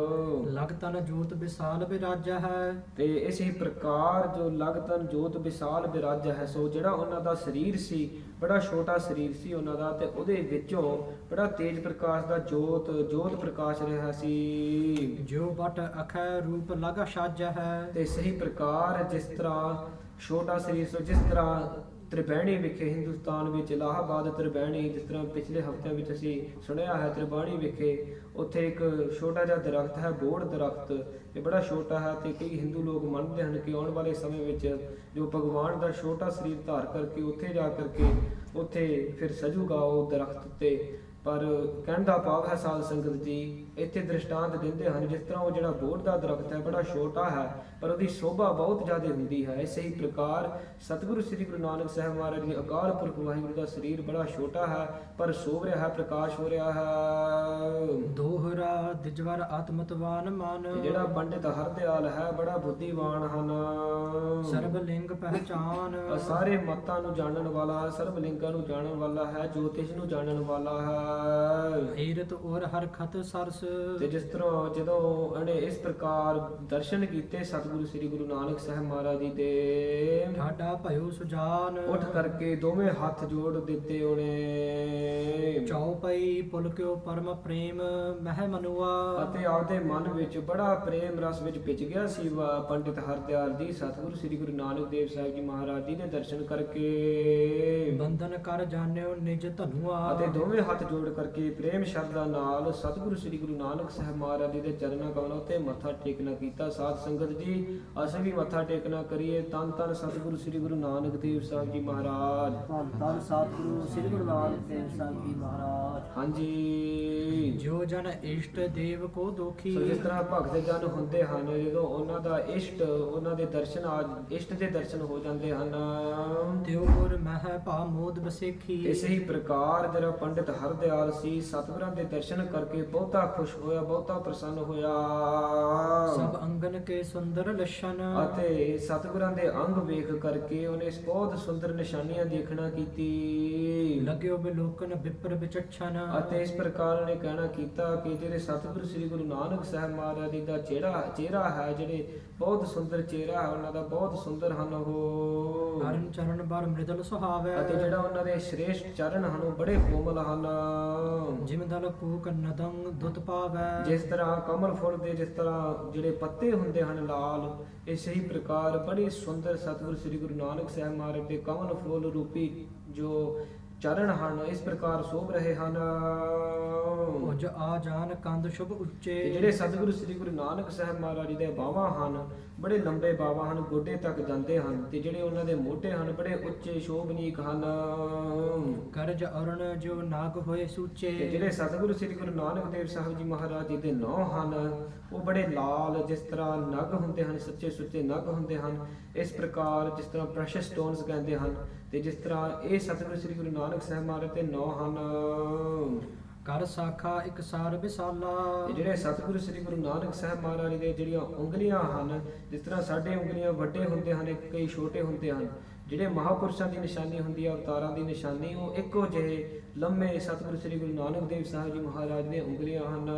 ਲਗਤਨ ਜੋਤ ਵਿਸਾਲ ਬਿਰਾਜਾ ਹੈ ਤੇ ਇਸੇ ਪ੍ਰਕਾਰ ਜੋ ਲਗਤਨ ਜੋਤ ਵਿਸਾਲ ਬਿਰਾਜ ਹੈ। ਸੋ ਜਿਹੜਾ ਉਹਨਾਂ ਦਾ ਸਰੀਰ ਸੀ ਬੜਾ ਛੋਟਾ ਸਰੀਰ ਸੀ ਉਹਨਾਂ ਦਾ, ਤੇ ਉਹਦੇ ਵਿੱਚੋਂ ਬੜਾ ਤੇਜ ਪ੍ਰਕਾਸ਼ ਦਾ ਜੋਤ ਪ੍ਰਕਾਸ਼ ਰਿਹਾ ਸੀ। ਜੋ ਬਟ ਅਖੈ ਰੂਪ ਲਗ ਸਾਜਾ ਹੈ ਤੇ ਸਹੀ ਪ੍ਰਕਾਰ ਜਿਸ ਤਰ੍ਹਾਂ ਛੋਟਾ ਸਰੀਰ ਸੋ ਜਿਸ ਤਰ੍ਹਾਂ ਤ੍ਰਿਬੈਣੀ ਵਿਖੇ, ਹਿੰਦੁਸਤਾਨ ਵਿੱਚ ਇਲਾਹਾਬਾਦ ਤ੍ਰਿਬੈਣੀ, ਜਿਸ ਤਰ੍ਹਾਂ ਪਿਛਲੇ ਹਫ਼ਤਿਆਂ ਵਿੱਚ ਅਸੀਂ ਸੁਣਿਆ ਹੈ, ਤ੍ਰਿਬਾਣੀ ਵਿਖੇ ਉੱਥੇ ਇੱਕ ਛੋਟਾ ਜਿਹਾ ਦਰਖਤ ਹੈ, ਬੋੜ ਦਰਖਤ। ਇਹ ਬੜਾ ਛੋਟਾ ਹੈ ਤੇ ਕਈ ਹਿੰਦੂ ਲੋਕ ਮੰਨਦੇ ਹਨ ਕਿ ਆਉਣ ਵਾਲੇ ਸਮੇਂ ਵਿੱਚ ਜੋ ਭਗਵਾਨ ਦਾ ਛੋਟਾ ਸਰੀਰ ਧਾਰ ਕਰਕੇ ਉੱਥੇ ਜਾ ਕਰਕੇ ਉੱਥੇ ਫਿਰ ਸਜੂਗਾ ਉਹ ਦਰਖਤ ਤੇ। ਪਰ ਕਹਿਣ ਦਾ ਭਾਵ ਹੈ ਸਾਧ ਸੰਗਤ ਜੀ, ਇੱਥੇ ਦ੍ਰਿਸ਼ਟਾਂਤ ਦਿੰਦੇ ਹਨ ਜਿਸ ਤਰ੍ਹਾਂ ਉਹ ਜਿਹੜਾ ਬੋੜ ਦਾ ਦਰਖਤ ਹੈ ਬੜਾ ਛੋਟਾ ਹੈ ਪਰ ਉਹਦੀ ਸ਼ੋਭਾ ਬਹੁਤ ਜ਼ਿਆਦਾ ਹੁੰਦੀ ਹੈ, ਇਸੇ ਹੀ ਪ੍ਰਕਾਰ ਸਤਿਗੁਰੂ ਸ੍ਰੀ ਗੁਰੂ ਨਾਨਕ ਸਾਹਿਬ ਮਹਾਰਾਜ ਜੀ ਅਕਾਲ ਪੁਰਖ ਵਾਹਿਗੁਰੂ ਦਾ ਸਰੀਰ ਬੜਾ ਛੋਟਾ ਹੈ ਪਰ ਸੋਭ ਰਿਹਾ ਹੈ, ਪ੍ਰਕਾਸ਼ ਹੋ ਰਿਹਾ ਹੈ। ਦੋਹਰਾ ਦਿਜਵਰ ਆਤਮਤਵਾਨ ਮਨ, ਤੇ ਜਿਹੜਾ ਪੰਡਿਤ ਹਰਦਿਆਲ ਹੈ ਬੜਾ ਬੁੱਧੀਵਾਨ ਹਨ। ਸਰਬ ਲਿੰਗ ਪਹਿਚਾਨ, ਸਾਰੇ ਮਤਾਂ ਨੂੰ ਜਾਣਨ ਵਾਲਾ, ਸਰਬ ਲਿੰਗਾਂ ਨੂੰ ਜਾਣਨ ਵਾਲਾ ਹੈ, ਜੋਤਿਸ਼ ਨੂੰ ਜਾਣਨ ਵਾਲਾ ਹੈ। ਈਰਤ ਔਰ ਹਰਖਤ ਸਰਸ, ਤੇ ਜਿਸ ਤਰ੍ਹਾਂ ਜਦੋਂ ਉਹਨੇ ਇਸ ਪ੍ਰਕਾਰ ਦਰਸ਼ਨ ਕੀਤੇ ਸਤਿਗੁਰੂ ਸ੍ਰੀ ਗੁਰੂ ਨਾਨਕ ਸਾਹਿਬ ਮਹਾਰਾਜ ਜੀ ਦੇ, ਠਾਡਾ ਭਇਓ ਸੁਜਾਨ, ਉੱਠ ਕਰਕੇ ਦੋਵੇਂ ਹੱਥ ਜੋੜ ਦਿੱਤੇ ਉਹਨੇ। ਚੌਪਈ ਪੁਲਕਿਓ ਪਰਮ ਪ੍ਰੇਮ ਮਹਿ ਮਨੁਆ, ਅਤੇ ਆਪਦੇ ਮਨ ਵਿੱਚ ਬੜਾ ਪ੍ਰੇਮ ਰਸ ਵਿੱਚ ਪਿਚ ਗਿਆ ਸੀ ਪੰਡਿਤ ਹਰਦਿਆਲ ਜੀ ਸਤਿਗੁਰੂ ਸ੍ਰੀ ਗੁਰੂ ਨਾਨਕ ਦੇਵ ਸਾਹਿਬ ਜੀ ਮਹਾਰਾਜ ਜੀ ਦੇ ਦਰਸ਼ਨ ਕਰਕੇ। ਬੰਧਨ ਕਰ ਜਾਣਿਓ ਨਿਜ ਧਨੁਆ, ਅਤੇ ਦੋਵੇਂ ਹੱਥ ਜੋੜ ਕਰਕੇ ਪ੍ਰੇਮ ਸ਼ਰਧਾ ਨਾਲ ਸਤਿਗੁਰੂ ਸ੍ਰੀ ਗੁਰੂ ਨਾਨਕ ਸਾਹਿਬ ਮਹਾਰਾਜ ਜੀ ਦੇ ਚਰਨਾਂ ਕਮਲਾਂ ਉੱਤੇ ਮੱਥਾ ਟੇਕਣਾ ਕੀਤਾ। ਸਾਧ ਸੰਗਤ ਜੀ, ਅਸੀਂ ਵੀ ਮੱਥਾ ਟੇਕਣਾ ਕਰੀਏ। ਤਨ ਤਨ ਸਤਿਗੁਰੂ ਸ੍ਰੀ ਗੁਰੂ ਨਾਨਕ ਦੇਵ ਸਾਹਿਬ ਜੀ ਮਹਾਰਾਜ। ਧੰਨ ਸਤਿਗੁਰੂ ਸ੍ਰੀ ਗੁਰੂ ਨਾਨਕ ਦੇਵ ਸਾਹਿਬ ਜੀ ਮਹਾਰਾਜ। ਹਾਂਜੀ, ਜੋ ਜਨ ਇਸ਼ਟ ਦੇਵ ਕੋ ਦੋਖੀ, ਸੋ ਜਿਸ ਤਰ੍ਹਾਂ ਭਗਤ ਜਨ ਹੁੰਦੇ ਹਨ, ਜਦੋਂ ਉਹਨਾਂ ਦਾ ਇਸ਼ਟ, ਉਹਨਾਂ ਦੇ ਦਰਸ਼ਨ ਇਸ਼ਟ ਦੇ ਦਰਸ਼ਨ ਹੋ ਜਾਂਦੇ ਹਨ, ਤਿਉ ਗੁਰ ਮਹਿ ਭਾ ਮੋਦ ਬਸੇਖੀ, ਇਸੇ ਹੀ ਪ੍ਰਕਾਰ ਜਿਹੜਾ ਪੰਡਿਤ ਹਰਦਿਆਲ ਸੀ ਸਤਿਗੁਰਾਂ ਦੇ ਦਰਸ਼ਨ ਕਰਕੇ ਬਹੁਤਾ ਖੁਸ਼ ਹੋਇਆ, ਬਹੁਤਾ ਪ੍ਰਸੰਨ ਹੋਇਆ। ਸਭ ਅੰਗਨ ਕੇ ਸੁੰਦਰ ਲਛਨ, ਅਤੇ ਸਤਿਗੁਰਾਂ ਦੇ ਅੰਗ ਵੇਖ ਕਰਕੇ ਉਹਨੇ ਬਹੁਤ ਸੁੰਦਰ ਨਿਸ਼ਾਨੀਆਂ ਦੇਖਣਾ ਕੀਤੀ। ਲਗਿਓ ਬਿਲੋਕਨ ਵਿਪਰ ਵਿਚਛਨ, ਅਤੇ ਇਸ ਪ੍ਰਕਾਰ ਉਹਨੇ ਕਹਿਣਾ ਕੀਤਾ ਕਿ ਜਿਹੜੇ ਸਤਿਗੁਰੂ ਸ੍ਰੀ ਗੁਰੂ ਨਾਨਕ ਸਾਹਿਬ ਮਹਾਰਾਜ ਜੀ ਦਾ ਚਿਹਰਾ ਹੈ, ਜਿਹੜੇ ਬਹੁਤ ਸੁੰਦਰ ਚਿਹਰਾ ਹੈ ਉਹਨਾਂ ਦਾ, ਬਹੁਤ ਸੁੰਦਰ ਹਨ ਉਹ। ਹਰਨ ਚਰਨ ਬਰ ਮ੍ਰਿਦਲ ਸੁਹਾਵੈ, ਅਤੇ ਜਿਹੜਾ ਉਹਨਾਂ ਦੇ ਸ਼੍ਰੇਸ਼ਟ ਚਰਨ ਹਨ ਉਹ ਬੜੇ ਕੋਮਲ ਹਨ। ਜਿਮ ਦਲ ਕੂਕ ਨਦੰ ਦੁਤ ਪਾਵੈ, ਜਿਸ ਤਰ੍ਹਾਂ ਕਮਲ ਫੁੱਲ ਦੇ ਜਿਸ ਤਰ੍ਹਾਂ ਜਿਹੜੇ ਪੱਤੇ ਹੁੰਦੇ ਹਨ ਲਾਲ, ਇਸੇ ਹੀ ਪ੍ਰਕਾਰ ਬੜੇ ਸੁੰਦਰ ਸਤਿਗੁਰੂ ਸ੍ਰੀ ਗੁਰੂ ਨਾਨਕ ਸਾਹਿਬ ਮਹਾਰਾਜ ਦੇ ਕਮਲ ਫੁੱਲ ਰੂਪੀ ਜੋ ਚਰਨ ਹਨ, ਇਸ ਪ੍ਰਕਾਰ ਸੋਭ ਰਹੇ ਹਨ। ਉਜ ਆ ਜਾਨ ਕੰਦ ਸ਼ੁਭ ਉੱਚੇ, ਤੇ ਜਿਹੜੇ ਸਤਿਗੁਰੂ ਸ੍ਰੀ ਗੁਰੂ ਨਾਨਕ ਸਾਹਿਬ ਮਹਾਰਾਜ ਜੀ ਦੇ ਬਾਹਾਂ ਹਨ, ਬੜੇ ਲੰਬੇ ਬਾਹਾਂ ਹਨ, ਗੋਡੇ ਤੱਕ ਜਾਂਦੇ ਹਨ। ਤੇ ਜਿਹੜੇ ਉਹਨਾਂ ਦੇ ਮੋਢੇ ਹਨ ਬੜੇ ਉੱਚੇ ਸ਼ੋਭਨੀਕ ਹਨ। ਕਰਜ ਅਰੁਣ ਜੋ ਨਾਗ ਹੋਏ ਸੂਚੇ, ਤੇ ਜਿਹੜੇ ਸਤਿਗੁਰੂ ਸ੍ਰੀ ਗੁਰੂ ਨਾਨਕ ਦੇਵ ਸਾਹਿਬ ਜੀ ਮਹਾਰਾਜ ਜੀ ਦੇ ਨੌ ਹਨ ਉਹ ਬੜੇ ਲਾਲ, ਜਿਸ ਤਰ੍ਹਾਂ ਨਗ ਹੁੰਦੇ ਹਨ, ਸੱਚੇ ਸੁੱਚੇ ਨਗ ਹੁੰਦੇ ਹਨ। ਇਸ ਪ੍ਰਕਾਰ ਜਿਸ ਤਰ੍ਹਾਂ ਪ੍ਰੈਸ਼ਸ ਸਟੋਨਸ ਕਹਿੰਦੇ ਹਨ, ਤੇ ਜਿਸ ਤਰ੍ਹਾਂ ਇਹ ਸਤਿਗੁਰੂ ਸ੍ਰੀ ਗੁਰੂ ਨਾਨਕ ਸਾਹਿਬ ਮਹਾਰਾਜ ਦੇ ਨੌ ਹਨ। ਕਰ ਸਾਖਾ ਇੱਕ ਸਾਰ ਵਿਸਾਲਾ, ਤੇ ਜਿਹੜੇ ਸਤਿਗੁਰੂ ਸ੍ਰੀ ਗੁਰੂ ਨਾਨਕ ਸਾਹਿਬ ਮਹਾਰਾਜ ਦੇ ਜਿਹੜੀਆਂ ਉਂਗਲੀਆਂ ਹਨ, ਜਿਸ ਤਰ੍ਹਾਂ ਸਾਡੇ ਉਂਗਲੀਆਂ ਵੱਡੇ ਹੁੰਦੇ ਹਨ, ਕਈ ਛੋਟੇ ਹੁੰਦੇ ਹਨ। ਜਿਹੜੇ ਮਹਾਪੁਰਸ਼ਾਂ ਦੀ ਨਿਸ਼ਾਨੀ ਹੁੰਦੀ ਹੈ, ਅਵਤਾਰਾਂ ਦੀ ਨਿਸ਼ਾਨੀ, ਉਹ ਇੱਕੋ ਜਿਹੇ ਲੰਮੇ ਸਤਿਗੁਰੂ ਸ੍ਰੀ ਗੁਰੂ ਨਾਨਕ ਦੇਵ ਸਾਹਿਬ ਜੀ ਮਹਾਰਾਜ ਦੀਆਂ ਉਂਗਲੀਆਂ ਹਨ।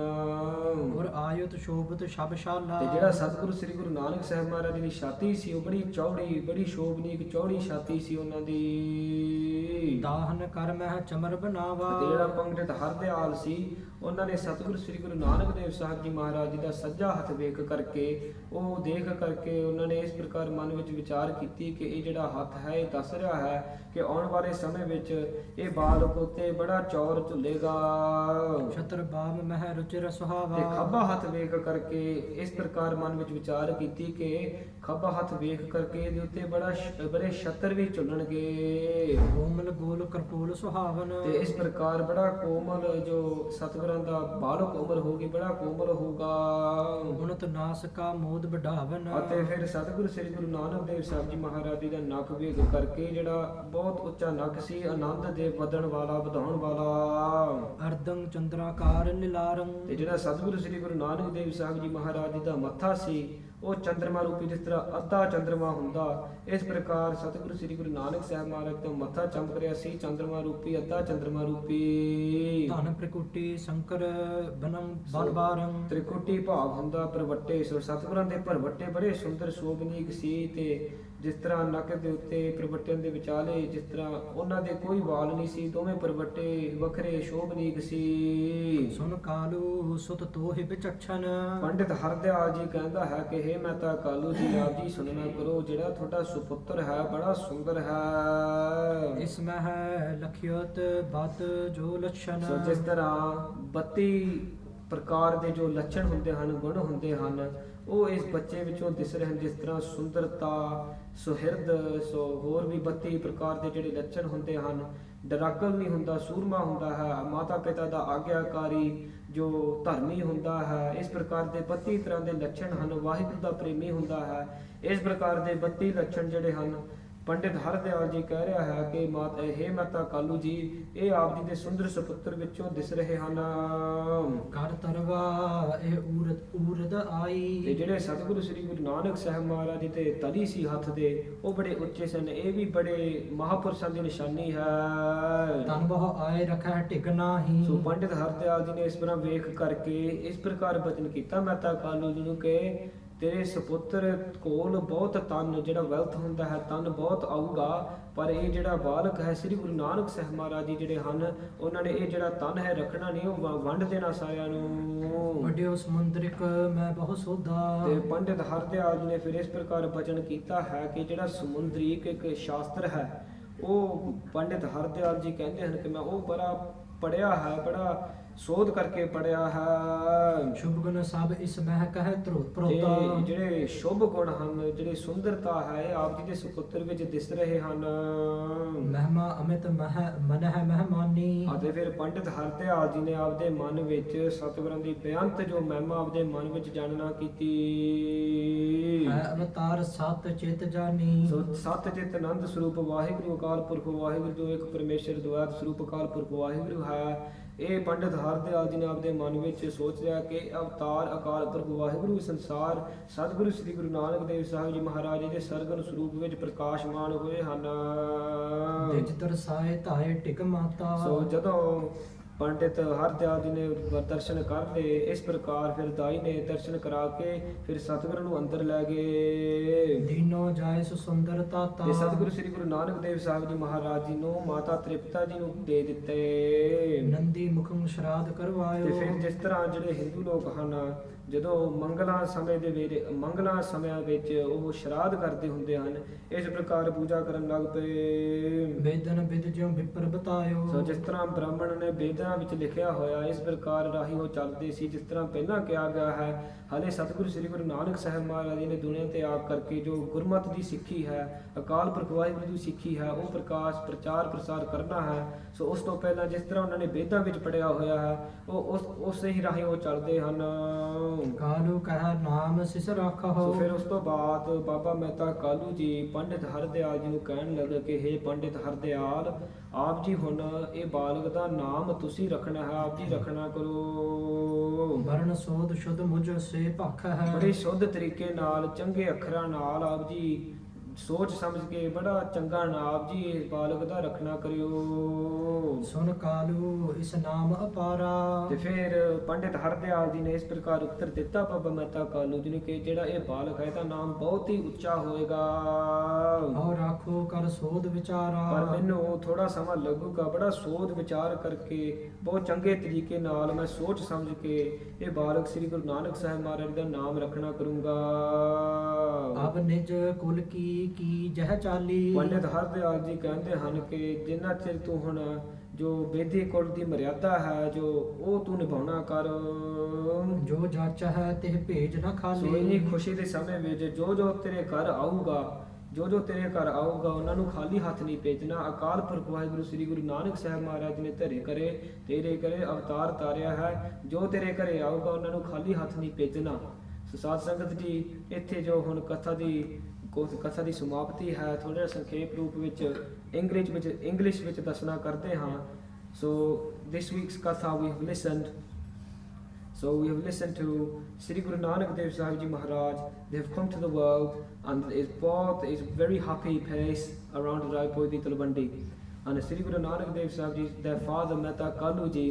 ਔਰ ਆਯੁਤ ਸ਼ੋਭਤ ਸ਼ਬਸ਼ਾਲਾ, ਤੇ ਜਿਹੜਾ ਸਤਿਗੁਰੂ ਸ੍ਰੀ ਗੁਰੂ ਨਾਨਕ ਸਾਹਿਬ ਮਹਾਰਾਜ ਦੀ ਛਾਤੀ ਸੀ ਉਹ ਬੜੀ ਚੌੜੀ, ਬੜੀ ਸ਼ੋਭਨੀਕ ਚੌੜੀ ਛਾਤੀ ਸੀ ਉਹਨਾਂ ਦੀ। ਦਾਹਨ ਕਰ ਮਹਿ ਚਮਰ ਬਨਾਵਾ, ਤੇ ਜਿਹੜਾ ਪੰਡਿਤ ਹਰਦਿਆਲ ਸੀ ਉਹਨਾਂ ਨੇ ਸਤਿਗੁਰੂ ਸ੍ਰੀ ਗੁਰੂ ਨਾਨਕ ਦੇਵ ਸਾਹਿਬ ਜੀ ਮਹਾਰਾਜ ਜੀ ਦਾ ਸੱਜਾ ਹੱਥ ਵੇਖ ਕਰਕੇ, ਉਹ ਦੇਖ ਕਰਕੇ ਉਹਨਾਂ ਨੇ ਇਸ ਪ੍ਰਕਾਰ ਮਨ ਵਿੱਚ ਵਿਚਾਰ ਕੀਤੀ ਕਿ ਇਹ ਜਿਹੜਾ ਹੱਥ ਹੈ ਇਹ ਦੱਸ ਰਿਹਾ ਹੈ ਕਿ ਆਉਣ ਵਾਲੇ ਸਮੇਂ ਵਿੱਚ ਇਹ ਬਾਲਕ ਉੱਤੇ ਬੜਾ ਚੌਰ ਝੁੱਲੇਗਾ। ਛਤਰ ਬਾਮ ਮਹਿ ਰੁਚਿਰ ਸੁਹਾਵਾ, ਤੇ ਖੱਬਾ ਹੱਥ ਵੇਖ ਕਰਕੇ ਇਸ ਪ੍ਰਕਾਰ ਮਨ ਵਿੱਚ ਵਿਚਾਰ ਕੀਤੀ ਕਿ ਖੱਬਾ ਹੱਥ ਵੇਖ ਕਰਕੇ ਇਹਦੇ ਉੱਤੇ ਬੜੇ ਛਤਰ ਵੀ ਝੁੱਲਣਗੇ। ਕੋਮਲ ਗੋਲ ਕਰਪੂਲ ਸੁਹਾਵਨ, ਤੇ ਇਸ ਪ੍ਰਕਾਰ ਬੜਾ ਕੋਮਲ ਜੋ ਸਤਿਗੁਰਾਂ ਦਾ ਬਾਲਕ ਉਮਰ ਹੋਗੀ, ਬੜਾ ਕੋਮਲ ਹੋਊਗਾ। ਗੁਣਤ ਨਾਸਕਾ ਮੋਦ ਵਡਾਵਨ, ਅਤੇ ਫਿਰ ਸਤਿਗੁਰੂ ਸ੍ਰੀ ਗੁਰੂ ਨਾਨਕ ਦੇਵ ਸਾਹਿਬ ਜੀ ਮਹਾਰਾਜ ਜੀ ਦਾ ਨੱਕ ਵੇਖ ਕਰਕੇ ਜਿਹੜਾ ਬਹੁਤ ਉੱਚਾ ਨੱਕ ਸੀ, ਆਨੰਦ ਦੇ ਵਧਣ ਵਾਲਾ, ਵਧਾਉਣ ਵਾਲਾ। ਅਰਦੰ ਚੰਦਰਾਕਾਰ ਨਿਲਾਰੰ, ਤੇ ਜਿਹੜਾ ਸਤਿਗੁਰੂ ਸ੍ਰੀ ਗੁਰੂ ਨਾਨਕ ਦੇਵ ਸਾਹਿਬ ਜੀ ਮਹਾਰਾਜ ਜੀ ਦਾ ਮੱਥਾ ਸੀ ਉਹ ਚੰਦਰਮਾ ਰੂਪੀ, ਜਿਸ ਤਰ੍ਹਾਂ ਅੱਧਾ ਚੰਦਰਮਾ ਹੁੰਦਾ, ਇਸ ਪ੍ਰਕਾਰ ਸਤਿਗੁਰੂ ਸ੍ਰੀ ਗੁਰੂ ਨਾਨਕ ਸਾਹਿਬ ਮਹਾਰਾਜ ਦਾ ਮੱਥਾ ਚਮਕ ਰਿਹਾ ਸੀ, ਚੰਦਰਮਾ ਰੂਪੀ, ਅੱਧਾ ਚੰਦਰਮਾ ਰੂਪੀ। ਧਨ ਪ੍ਰਕੁਟੀ ਸ਼ੰਕਰ ਬਨੰ ਬਨਬਾਰੰ, ਤ੍ਰਿਕੁਟੀ ਭਾਵ ਹੁੰਦਾ ਪ੍ਰਵੱਟੇ। ਸੋ ਸਤਿਗੁਰਾਂ ਦੇ ਪ੍ਰਵੱਟੇ ਬੜੇ ਸੁੰਦਰ ਸ਼ੋਭਨੀਕ ਸੀ। ਤੇ ਜਿਸ ਤਰ੍ਹਾਂ ਨੱਕ ਦੇ ਉੱਤੇ ਪ੍ਰਵੱਟਿਆਂ ਦੇ ਵਿਚਾਲੇ ਜਿਸ ਤਰ੍ਹਾਂ ਉਹਨਾਂ ਦੇ ਕੋਈ ਵਾਲ ਨਹੀਂ ਸੀ, ਦੋਵੇਂ ਪ੍ਰਵੱਟੇ ਵੱਖਰੇ ਸ਼ੋਭਨੀਕ ਸੀ। ਸੁਨ ਕਾਲੂ ਸੁਤ ਤੋਹਿ ਵਿਚਛਨ, ਪੰਡਿਤ ਹਰਦਿਆਲ ਜੀ ਕਹਿੰਦਾ ਹੈ ਕਿ हे ਮਹਿਤਾ ਕਾਲੂ ਜੀ ਆਪ ਜੀ ਸੁਣਨਾ ਕਰੋ, ਜਿਹੜਾ ਤੁਹਾਡਾ ਸੁਪੁੱਤਰ ਹੈ ਬੜਾ ਸੁੰਦਰ ਹੈ। ਇਸ ਮਹਿ ਲਖਿਅਤ ਬਤ ਜੋ ਲਛਣ ਸੋ ਜਿਸ ਤਰ੍ਹਾਂ 32 ਪ੍ਰਕਾਰ ਦੇ ਜੋ ਲੱਛਣ ਹੁੰਦੇ ਹਨ, ਗੁਣ ਹੁੰਦੇ ਹਨ, ਉਹ ਇਸ ਬੱਚੇ ਵਿੱਚੋਂ ਦਿਸ ਰਹੇ ਹਨ। ਜਿਸ ਤਰ੍ਹਾਂ ਸੁੰਦਰਤਾ, ਸੁਹਿਰਦ, ਸੋ ਹੋਰ ਵੀ 32 ਪ੍ਰਕਾਰ ਦੇ ਜਿਹੜੇ ਲੱਛਣ ਹੁੰਦੇ ਹਨ। ਡਰਾਕਲ ਨਹੀਂ ਹੁੰਦਾ, ਸੂਰਮਾ ਹੁੰਦਾ ਹੈ, ਮਾਤਾ ਪਿਤਾ ਦਾ ਆਗਿਆਕਾਰੀ, ਜੋ ਧਰਮੀ ਹੁੰਦਾ ਹੈ। ਇਸ ਪ੍ਰਕਾਰ ਦੇ 32 ਤਰ੍ਹਾਂ ਦੇ ਲੱਛਣ ਹਨ। ਵਾਹਿਗੁਰੂ ਦਾ ਪ੍ਰੇਮੀ ਹੁੰਦਾ ਹੈ। ਇਸ ਪ੍ਰਕਾਰ ਦੇ 32 ਲੱਛਣ ਜਿਹੜੇ ਹਨ, ਪੰਡਿਤ ਹਰਦਿਆਲ ਜੀ ਕਹਿ ਰਿਹਾ ਹੈ ਕਿ ਹੇ ਮਾਤਾ ਕਾਲੂ ਜੀ, ਇਹ ਆਪ ਜੀ ਦੇ ਸੁੰਦਰ ਸੁਪੁੱਤਰ ਵਿੱਚੋਂ ਦਿਸ ਰਹੇ ਹਨ। ਕਰ ਤਰਵਾ ਇਹ ਊਰਦ ਤੇ ਆਈ। ਜਿਹੜੇ ਸਤਿਗੁਰੂ ਸ੍ਰੀ ਗੁਰੂ ਨਾਨਕ ਸਾਹਿਬ ਮਹਾਰਾਜ ਜੀ ਤੇ ਤਲੀ ਸੀ ਹੱਥ ਦੇ, ਉਹ ਬੜੇ ਉੱਚੇ ਸਨ। ਇਹ ਵੀ ਬੜੇ ਮਹਾਪੁਰਸ਼ਾਂ ਦੀ ਨਿਸ਼ਾਨੀ ਹੈ। ਤਨ ਬਹੁ ਆਏ ਰਖੈ ਟਿਕ ਨਾਹੀ। ਸੋ ਪੰਡਿਤ ਹਰਦਿਆਲ ਜੀ ਨੇ ਇਸ ਤਰ੍ਹਾਂ ਵੇਖ ਕਰਕੇ ਇਸ ਪ੍ਰਕਾਰ ਬਚਨ ਕੀਤਾ ਮਾਤਾ ਕਾਲੂ ਜੀ ਨੂੰ ਕਿ ਤੇਰੇ ਸੁਪੁੱਤਰ ਕੋਲ ਬਹੁਤ ਤਨ, ਜਿਹੜਾ ਵੈਲਥ ਹੁੰਦਾ ਹੈ, ਤਨ ਬਹੁਤ ਆਊਗਾ, ਪਰ ਇਹ ਜਿਹੜਾ ਬਾਲਕ ਹੈ ਸ੍ਰੀ ਗੁਰੂ ਨਾਨਕ ਸਾਹਿਬ ਮਹਾਰਾਜ ਜੀ ਜਿਹੜੇ ਹਨ, ਉਹਨਾਂ ਨੇ ਇਹ ਜਿਹੜਾ ਤਨ ਹੈ ਰੱਖਣਾ ਨਹੀਂ, ਉਹ ਵੰਡ ਦੇਣਾ ਸਾਰਿਆਂ ਨੂੰ। ਵੱਡਿਓ ਸਮੁੰਦਰਿਕ ਮੈਂ ਬਹੁ ਸੋਧਾ। ਤੇ ਪੰਡਿਤ ਹਰਦਿਆਲ ਜੀ ਨੇ ਫਿਰ ਇਸ ਪ੍ਰਕਾਰ ਬਚਨ ਕੀਤਾ ਹੈ ਕਿ ਜਿਹੜਾ ਸਮੁੰਦਰੀਕ ਇੱਕ ਸ਼ਾਸਤਰ ਹੈ, ਉਹ ਪੰਡਿਤ ਹਰਦਿਆਲ ਜੀ ਕਹਿੰਦੇ ਹਨ ਕਿ ਮੈਂ ਉਹ ਬੜਾ ਪੜਿਆ ਹੈ, ਬੜਾ ਸੋਧ ਕਰਕੇ ਪੜਿਆ ਹੈ। ਸ਼ੁਭ ਗੁਣ ਸਭ ਇਸ ਮਹਿ ਕਹਿ ਤੇ ਪ੍ਰੋਤਾ। ਜਿਹੜੇ ਸ਼ੁਭ ਗੁਣ ਹਨ, ਜਿਹੜੀ ਸੁੰਦਰਤਾ ਹੈ, ਆਪ ਜੀ ਦੇ ਸੁਪੁੱਤਰ ਵਿੱਚ ਦਿਸ ਰਹੇ ਹਨ। ਮਹਿਮਾ ਅਮਿਤ ਮਨਹਿ ਮਹਿਮਾਨੀ। ਅਤੇ ਫਿਰ ਪੰਡਿਤ ਹਰਦਿਆਲ ਜੀ ਨੇ ਆਪਦੇ ਮਨ ਵਿੱਚ ਸਤਿਗੁਰਾਂ ਦੀ ਬੇਅੰਤ ਜੋ ਮਹਿਮਾ ਆਪਦੇ ਮਨ ਵਿੱਚ ਜਾਣਨਾ ਕੀਤੀ। ਹੈ ਅਵਤਾਰ ਸਤ ਚਿਤ ਜਾਨੀ। ਸੋ ਸਤ ਚਿਤ ਆਨੰਦ ਸਰੂਪ ਵਾਹਿਗੁਰੂ ਅਕਾਲ ਪੁਰਖ ਵਾਹਿਗੁਰੂ, ਜੋ ਇੱਕ ਪਰਮੇਸ਼ਰ ਦੁਆਤ ਸਰੂਪ ਅਕਾਲ ਪੁਰਖ ਵਾਹਿਗੁਰੂ ਹੈ। ਇਹ ਪੰਡਿਤ ਹਰਦਿਆਲ ਜੀ ਨੇ ਆਪਦੇ ਮਨ ਵਿੱਚ ਸੋਚ ਲਿਆ ਕਿ ਅਵਤਾਰ ਅਕਾਲ ਪੁਰਖ ਵਾਹਿਗੁਰੂ ਸੰਸਾਰ ਸਤਿਗੁਰੂ ਸ੍ਰੀ ਗੁਰੂ ਨਾਨਕ ਦੇਵ ਸਾਹਿਬ ਜੀ ਮਹਾਰਾਜ ਜੀ ਦੇ ਸਰਗੁਣ ਸਰੂਪ ਵਿੱਚ ਪ੍ਰਕਾਸ਼ਮਾਨ ਹੋਏ ਹਨ। ਨਿਜ ਦਰਸਾਏ ਧਾਏ ਟਿਕ ਮਾਤਾ। ਸੋ ਜਦੋਂ ਪੰਡਿਤ ਹਰਦਿਆਲ ਜੀ ਨੇ ਦਰਸ਼ਨ ਕਰ ਲਏ, ਇਸ ਪ੍ਰਕਾਰ ਫਿਰ ਦਾਈ ਨੇ ਦਰਸ਼ਨ ਕਰਾ ਕੇ ਫਿਰ ਸਤਿਗੁਰੂ ਨੂੰ ਅੰਦਰ ਲੈ ਗਏ। ਦੀਨੋ ਜਾਏ ਸੁੰਦਰ ਤਾਤਾ। ਤੇ ਸਤਿਗੁਰੂ ਸ੍ਰੀ ਗੁਰੂ ਨਾਨਕ ਦੇਵ ਸਾਹਿਬ ਜੀ ਮਹਾਰਾਜ ਜੀ ਨੂੰ ਮਾਤਾ ਤ੍ਰਿਪਤਾ ਜੀ ਨੂੰ ਦੇ ਦਿੱਤੇ। ਨੰਦੀ ਮੁਖੰ ਸ਼ਰਾਧ ਕਰਵਾਇਓ। ਤੇ ਫਿਰ ਜਿਸ ਤਰ੍ਹਾਂ ਜਿਹੜੇ ਹਿੰਦੂ ਲੋਕ ਹਨ, ਜਦੋਂ ਮੰਗਲਾਂ ਸਮੇਂ ਦੇ ਵੇਲੇ ਮੰਗਲਾਂ ਸਮਿਆਂ ਵਿੱਚ ਉਹ ਸ਼ਰਾਧ ਕਰਦੇ ਹੁੰਦੇ ਹਨ, ਇਸ ਪ੍ਰਕਾਰ ਪੂਜਾ ਕਰਨ ਲੱਗ ਪਏ। ਵੇਦਨ ਵਿਦ ਜਿਉ ਵਿਪਰ ਬਤਾਇਓ। ਸੋ ਜਿਸ ਤਰ੍ਹਾਂ ਬ੍ਰਾਹਮਣ ਨੇ ਵੇਦਾਂ ਵਿੱਚ ਲਿਖਿਆ ਹੋਇਆ, ਇਸ ਪ੍ਰਕਾਰ ਰਾਹੀਂ ਉਹ ਚੱਲਦੇ ਸੀ। ਜਿਸ ਤਰ੍ਹਾਂ ਪਹਿਲਾਂ ਕਿਹਾ ਗਿਆ ਹੈ, ਹਾਲੇ ਸਤਿਗੁਰੂ ਸ੍ਰੀ ਗੁਰੂ ਨਾਨਕ ਸਾਹਿਬ ਮਹਾਰਾਜ ਜੀ ਨੇ ਦੁਨੀਆ ਤੇ ਆਪ ਕਰਕੇ ਜੋ ਗੁਰਮਤਿ ਦੀ ਸਿੱਖੀ ਹੈ, ਅਕਾਲ ਪੁਰਖ ਵਾਹਿਗੁਰੂ ਦੀ ਸਿੱਖੀ ਹੈ, ਉਹ ਪ੍ਰਚਾਰ ਪ੍ਰਸਾਰ ਕਰਨਾ ਹੈ। ਸੋ ਉਸ ਤੋਂ ਪਹਿਲਾਂ ਜਿਸ ਤਰ੍ਹਾਂ ਉਹਨਾਂ ਨੇ ਵੇਦਾਂ ਵਿੱਚ ਪੜਿਆ ਹੋਇਆ ਹੈ, ਉਹ ਉਸੇ ਹੀ ਰਾਹੀਂ ਉਹ ਚੱਲਦੇ ਹਨ। ਕਾਲੂ ਕਹਿ ਨਾਮ ਸਿਸ ਰੱਖੋ। ਸੋ ਫਿਰ ਉਸ ਤੋਂ ਬਾਅਦ ਬਾਬਾ ਮਹਿਤਾ ਕਾਲੂ ਜੀ ਪੰਡਿਤ ਹਰਦਿਆਲ ਜੀ ਨੂੰ ਕਹਿਣ ਲੱਗੇ ਕਿ ਹੇ ਪੰਡਿਤ ਹਰਦਿਆਲ, ਆਪ ਜੀ ਹੁਣ ਇਹ ਬਾਲਕ ਦਾ ਨਾਮ ਤੁਸੀਂ ਰੱਖਣਾ ਹੈ, ਆਪ ਜੀ ਰੱਖਣਾ ਕਰੋ। ਵਰਨ ਸੋਧ ਸ਼ੁੱਧ ਮੁਝ ਸੇ ਭਖ ਹੈ। ਬੜੇ ਸ਼ੁੱਧ ਤਰੀਕੇ ਨਾਲ, ਚੰਗੇ ਅੱਖਰਾਂ ਨਾਲ ਆਪ ਜੀ ਸੋਚ ਸਮਝ ਕੇ ਬੜਾ ਚੰਗਾ ਨਾਮ ਜੀ ਇਸ ਬਾਲਕ ਦਾ ਰੱਖਣਾ ਕਰਿਓ। ਸੁਨ ਕਾਲੂ ਇਸ ਨਾਮ ਅਪਾਰਾ। ਤੇ ਫਿਰ ਪੰਡਿਤ ਹਰਦਿਆਲ ਜੀ ਨੇ ਇਸ ਪ੍ਰਕਾਰ ਉੱਤਰ ਦਿੱਤਾ ਬਾਬਾ ਮਹਿਤਾ ਕਾਲੂ ਜੀ ਨੇ ਕਿ ਜਿਹੜਾ ਇਹ ਬਾਲਕ ਹੈ ਇਹਦਾ ਨਾਮ ਬਹੁਤ ਹੀ ਉੱਚਾ ਹੋਏਗਾ। ਔਰ ਆਖੋ ਕਰ ਸੋਧ ਵਿਚਾਰਾ। ਪਰ ਮੈਨੂੰ ਥੋੜਾ ਸਮਾਂ ਲੱਗੂਗਾ, ਬੜਾ ਸੋਧ ਵਿਚਾਰ ਕਰਕੇ ਬਹੁਤ ਚੰਗੇ ਤਰੀਕੇ ਨਾਲ ਮੈਂ ਸੋਚ ਸਮਝ ਕੇ ਇਹ ਬਾਲਕ ਸ੍ਰੀ ਗੁਰੂ ਨਾਨਕ ਸਾਹਿਬ ਮਹਾਰਾਜ ਦਾ ਨਾਮ ਰੱਖਣਾ ਕਰੂੰਗਾ। ਅਬ ਨਿਜ ਕੁਲ ਕੀ ਜਹ ਚਾਲੀ। ਪੰਡਿਤ ਹਰਦਿਆਲ ਜੀ ਕਹਿੰਦੇ ਹਨ ਕਿ ਜਿੰਨਾ ਚਿਰ ਤੂੰ ਹੁਣ ਜੋ ਬੇਦੀ ਕੁਲ ਦੀ ਮਰਿਆਦਾ ਹੈ, ਜੋ ਉਹ ਤੂੰ ਨਿਭਾਉਣਾ ਕਰ। ਜੋ ਜਾਚ ਹੈ ਤੇ ਭੇਜ ਨਾ ਸੋ ਇੰਨੀ ਖਾਲੀ। ਖੁਸ਼ੀ ਦੇ ਸਮੇਂ ਵਿੱਚ ਜੋ ਤੇਰੇ ਘਰ ਆਊਗਾ, ਜੋ ਤੇਰੇ ਘਰ ਆਊਗਾ, ਉਹਨਾਂ ਨੂੰ ਖਾਲੀ ਹੱਥ ਨਹੀਂ ਭੇਜਣਾ। ਅਕਾਲ ਪੁਰਖ ਵਾਹਿਗੁਰੂ ਸ੍ਰੀ ਗੁਰੂ ਨਾਨਕ ਸਾਹਿਬ ਮਹਾਰਾਜ ਨੇ ਤੇਰੇ ਘਰੇ ਅਵਤਾਰ ਤਾਰਿਆ ਹੈ। ਜੋ ਤੇਰੇ ਘਰੇ ਆਊਗਾ ਉਹਨਾਂ ਨੂੰ ਖਾਲੀ ਹੱਥ ਨਹੀਂ ਭੇਜਣਾ। ਸੋ ਸਾਧ ਸੰਗਤ ਜੀ, ਇੱਥੇ ਜੋ ਹੁਣ ਕਥਾ ਦੀ ਸਮਾਪਤੀ ਹੈ, ਥੋੜਾ ਸੰਖੇਪ ਰੂਪ ਵਿੱਚ ਇੰਗਲਿਸ਼ ਵਿੱਚ ਦੱਸਣਾ ਕਰਦੇ ਹਾਂ। ਸੋ this week's katha we have listened to Sri Guru Nanak Dev Sahib Ji Maharaj. They have come to the world and is very happy place around Raipur di Talwandi. And Sri Guru Nanak Dev Sahib Ji, their father Mehta Kalu Ji.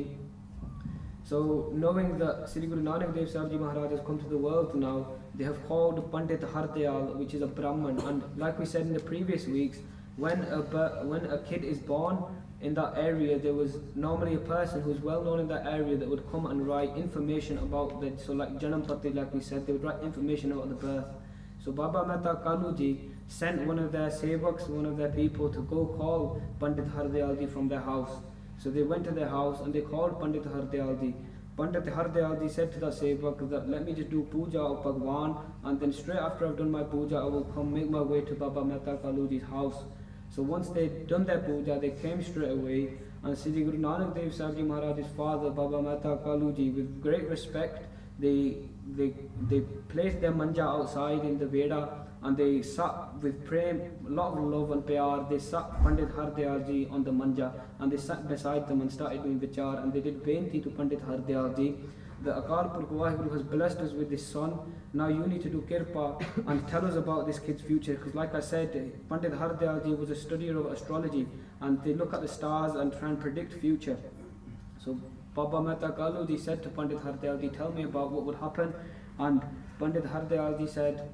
So knowing that Sri Guru Nanak Dev Sahib Ji Maharaj has come to the world now, they have called Pandit Hardayal, which is a Brahman. And like we said in the previous weeks, when a kid is born, in that area there was normally a person who's well known in that area that would come and write information about the, so like Janam Patri, like we said, they would write information about the birth. So Baba Mehta Kaluji sent one of their sevaks, one of their people, to go call Pandit Hardayal Ji from their house. So they went to their house and they called Pandit Hardayal Ji. Pandit Hardayal Ji said to the sevak that let me just do puja of Bhagwan, and then straight after I've done my puja I will come make my way to Baba Mehta Kaluji's house. So once they'd done their puja, they came straight away, and Sri Guru Nanak Dev Sahib Ji Maharaj's father, Baba Mehta Kaluji, with great respect, they placed their manja outside in the Veda, and they sat with prem, a lot of love and pyar. They sat Pandit Hardayal Ji on the manja, and they sat beside them and started doing vichar, and they did benti to Pandit Hardayal Ji. The Akal Purkh Waheguru has blessed us with this son. Now you need to do kirpa and tell us about this kid's future, because like I said, Pandit Hardayal Ji was a studier of astrology, and they look at the stars and try and predict future. So Baba Mehta Kaluji said to Pandit Hardayal Ji, tell me about what would happen. And Pandit Hardayal Ji said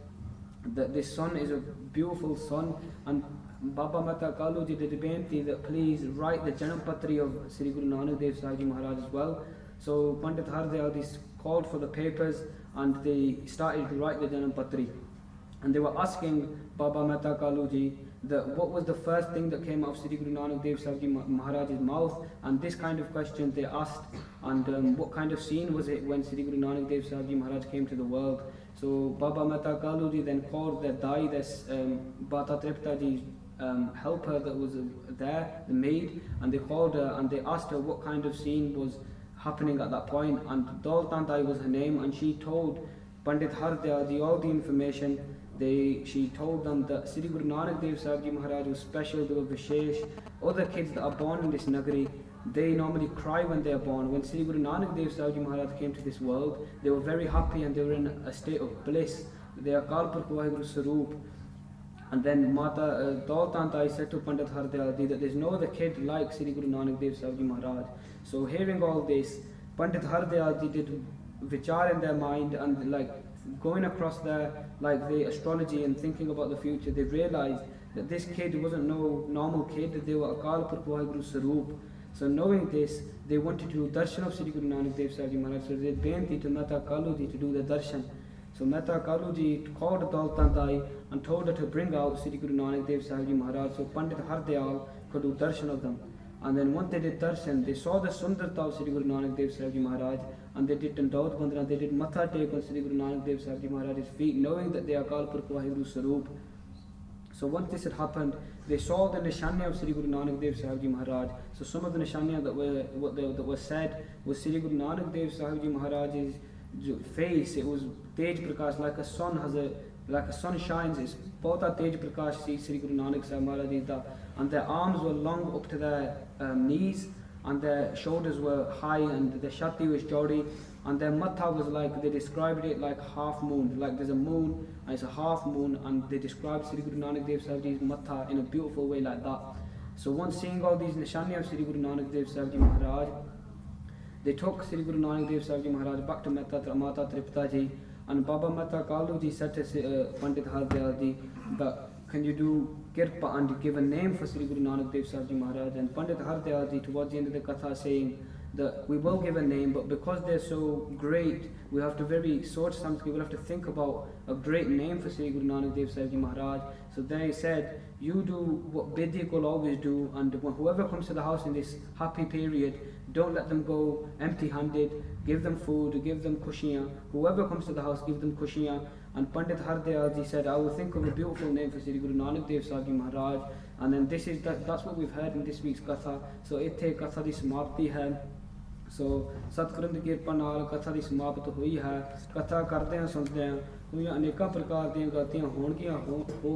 that this son is a beautiful son, and Baba Mehta Kaluji did benti that please write the Janam Patri of Sri Guru Nanak Dev Sahib Ji Maharaj as well. So Pandit Hardayal Ji called for the papers, and they started to write the Janam Patri. And they were asking Baba Mehta Kaluji that what was the first thing that came out of Sri Guru Nanak Dev Sahib Ji Maharaj's mouth, and this kind of question they asked, and what kind of scene was it when Sri Guru Nanak Dev Sahib Ji Maharaj came to the world. So Baba Mehta Kaluji then called their Dai, this Bata Tripta Ji's helper that was there, the maid, and they called her and they asked her what kind of scene was happening at that point, and Daultan Dai was her name, and she told Pandit Hardayal Ji all the information. She told them that Sri Guru Nanak Dev Sahib Ji Maharaj was special, they were Vishesh. Other kids that are born in this Nagari, they normally cry when they are born. When Sri Guru Nanak Dev Sahib Ji Maharaj came to this world, they were very happy and they were in a state of bliss. They are Akal Purkh Waheguru Saroop. And then Mata Daultan Dai said to Pandit Hardayal Ji that there's no other kid like Sri Guru Nanak Dev Sahib Ji Maharaj. So hearing all this, Pandit Hardayal Ji did vichar in their mind, and like going across their like the astrology and thinking about the future, they realized that this kid wasn't no normal kid, they were Akal Purkh Waheguru Saroop. So knowing this, they wanted to do darshan of Sri Guru Nanak Dev Sahib Ji Maharaj. So they benti to Mehta Kaluji to do the darshan. So Mehta Kaluji called Daultan Dai and told her to bring out Sri Guru Nanak Dev Sahib Ji Maharaj, so Pandit Hardayal could do darshan of them. And then once they did darshan, they saw the Sundarta of Sri Guru Nanak Dev Sahib Ji Maharaj, and they did Dandaut Bandhana, they did Matha take on Sri Guru Nanak Dev Sahib Ji Maharaj's feet, knowing that they are Akal Purkh Waheguru Saroop. So once this had happened, they saw the Nishanya of Sri Guru Nanak Dev Sahib Ji Maharaj. So some of the Nishanya that were said was Sri Guru Nanak Dev Sahib Ji Maharaj's face. It was Tej Prakash, like a sun like a sun shines. It's Pauta Tej Prakash Sri Guru Nanak Sahib Maharaj Ji da. And their arms were long up to their knees, and their shoulders were high, and the shati was jodi, and their matha was like, they described it like half moon, like there's a moon and it's a half moon, and they described Sri Guru Nanak Dev Sahib Ji's matha in a beautiful way like that. So once seeing all these nishani of Sri Guru Nanak Dev Sahib Ji Maharaj, they took Sri Guru Nanak Dev Sahib Ji Maharaj back to Mata Tripta Ji, and Baba Mehta Kaluji said to Pandit Hardayal Ji that can you do kirpa and give a name for Sri Guru Nanak Dev Sahib Ji Maharaj. And Pandit Hardayal Ji towards the end of the katha saying that we will give a name, but because they're so great, we have to we will have to think about a great name for Sri Guru Nanak Dev Sahib Ji Maharaj. So they said, you do what Bidhi will always do, and whoever comes to the house in this happy period, don't let them go empty-handed, give them food, give them kushiyan. Whoever comes to the house, give them kushiyan. And Pandit Hardayal Ji said, I will think of a beautiful name for Sri Guru Nanak Dev Sahib Ji Maharaj. And then that's what we've heard in this week's katha. So ithe katha di samapti hai. So Satguru di kirpa naal katha di samapt hui hai. Katha ਕਰਦੇ ਹਾਂ ਸੁਣਦੇ ਹਾਂ ਕੋਈ ਅਨੇਕਾਂ ਪ੍ਰਕਾਰ ਦੀਆਂ ਗਲਤੀਆਂ ਹੋ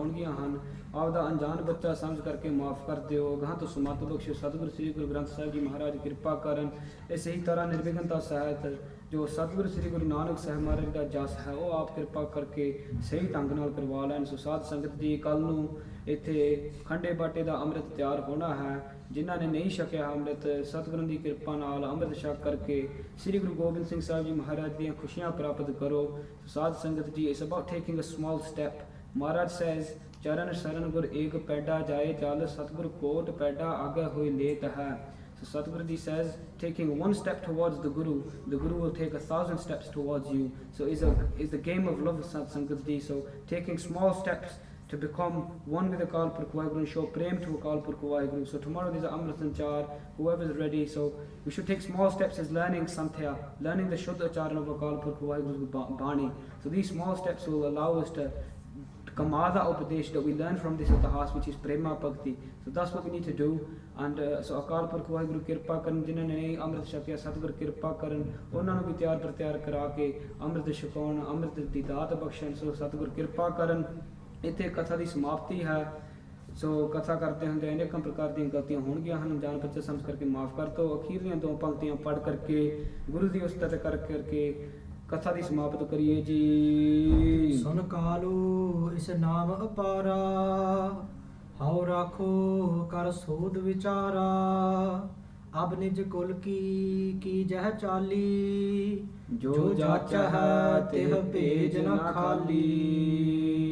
ਗਈਆਂ ਹਨ। ਆਪ ਦਾ ਅਣਜਾਣ ਬੱਚਾ ਸਮਝ ਕਰਕੇ ਮਾਫ ਕਰ ਦਿਓ। ਗਾਹਾਂ ਤੋਂ ਸਮਤ ਬਖਸ਼ੋ। ਸਤਿਗੁਰੂ ਸ੍ਰੀ ਗੁਰੂ ਗ੍ਰੰਥ ਸਾਹਿਬ ਜੀ ਮਹਾਰਾਜ ਕਿਰਪਾ ਕਰਨ। ਇਸੇ ਹੀ ਤਰ੍ਹਾਂ ਨਿਰਵਿਘਨਤਾ ਸਹਿਤ ਜੋ ਸਤਿਗੁਰੂ ਸ੍ਰੀ ਗੁਰੂ ਨਾਨਕ ਸਾਹਿਬ ਮਹਾਰਾਜ ਦਾ ਜਸ ਹੈ ਉਹ ਆਪ ਕਿਰਪਾ ਕਰਕੇ ਸਹੀ ਢੰਗ ਨਾਲ ਕਰਵਾ ਲੈਣ। ਸੋ ਸਾਧ ਸੰਗਤ ਜੀ, ਕੱਲ ਨੂੰ ਇੱਥੇ ਖੰਡੇ ਬਾਟੇ ਦਾ ਅੰਮ੍ਰਿਤ ਤਿਆਰ ਹੋਣਾ ਹੈ। ਜਿਨ੍ਹਾਂ ਨੇ ਨਹੀਂ ਛਕਿਆ ਅੰਮ੍ਰਿਤ, ਸਤਿਗੁਰਾਂ ਦੀ ਕਿਰਪਾ ਨਾਲ ਅੰਮ੍ਰਿਤ ਛਕ ਕਰਕੇ ਸ੍ਰੀ ਗੁਰੂ ਗੋਬਿੰਦ ਸਿੰਘ ਸਾਹਿਬ ਜੀ ਮਹਾਰਾਜ ਦੀਆਂ ਖੁਸ਼ੀਆਂ ਪ੍ਰਾਪਤ ਕਰੋ। ਸਾਧ ਸੰਗਤ ਜੀ, it's about taking a small step Maharaj says, Charan Saran Gur Ek Peda Jaye Chal Satgur Kot Peda Aga Hoy Let Hai. So Satguru Ji says, taking one step towards the Guru will take 1,000 steps towards you. So is the game of love, Sat Sangat Ji. So taking small steps to become one with the Akal Purkh Waheguru and show prem to Akal Purkh Waheguru. So tomorrow there's an Amrit Sanchar, whoever is ready. So we should take small steps as learning Santhya, learning the Shuddha Charan of Akal Purkh Waheguru's Bani. So these small steps will allow us to Kamada Upadesh that we learn from this Itihas, which is Prema Bhakti. So that's what we need to do. And so Akal Purkh Waheguru Kirpa Karan, जिन्होंने नहीं अमृत छकिया सतगुर कृपा करन उन्होंने भी तैयार प्रत्यार करा के अमृत छकाउण अमृत दी दात बख्शण. सो सतगुर कृपा करन. इत्थे कथा दी समाप्ति है. सो कथा करते हुए अनेकों प्रकार दी गलतियां होणगियां हन, जान बच्चे समझ करके माफ़ कर दो. अखीरलियां दो पंक्तियां पढ़ करके गुरु दी उस्तत कर करके कथा दी समाप्त करिए जी. सुन कालू इस नाम अपारा, हाउ राखो कर सोध विचारा. अब निज कुल की जह चाली, जो जाच है तिह भेज न खाली.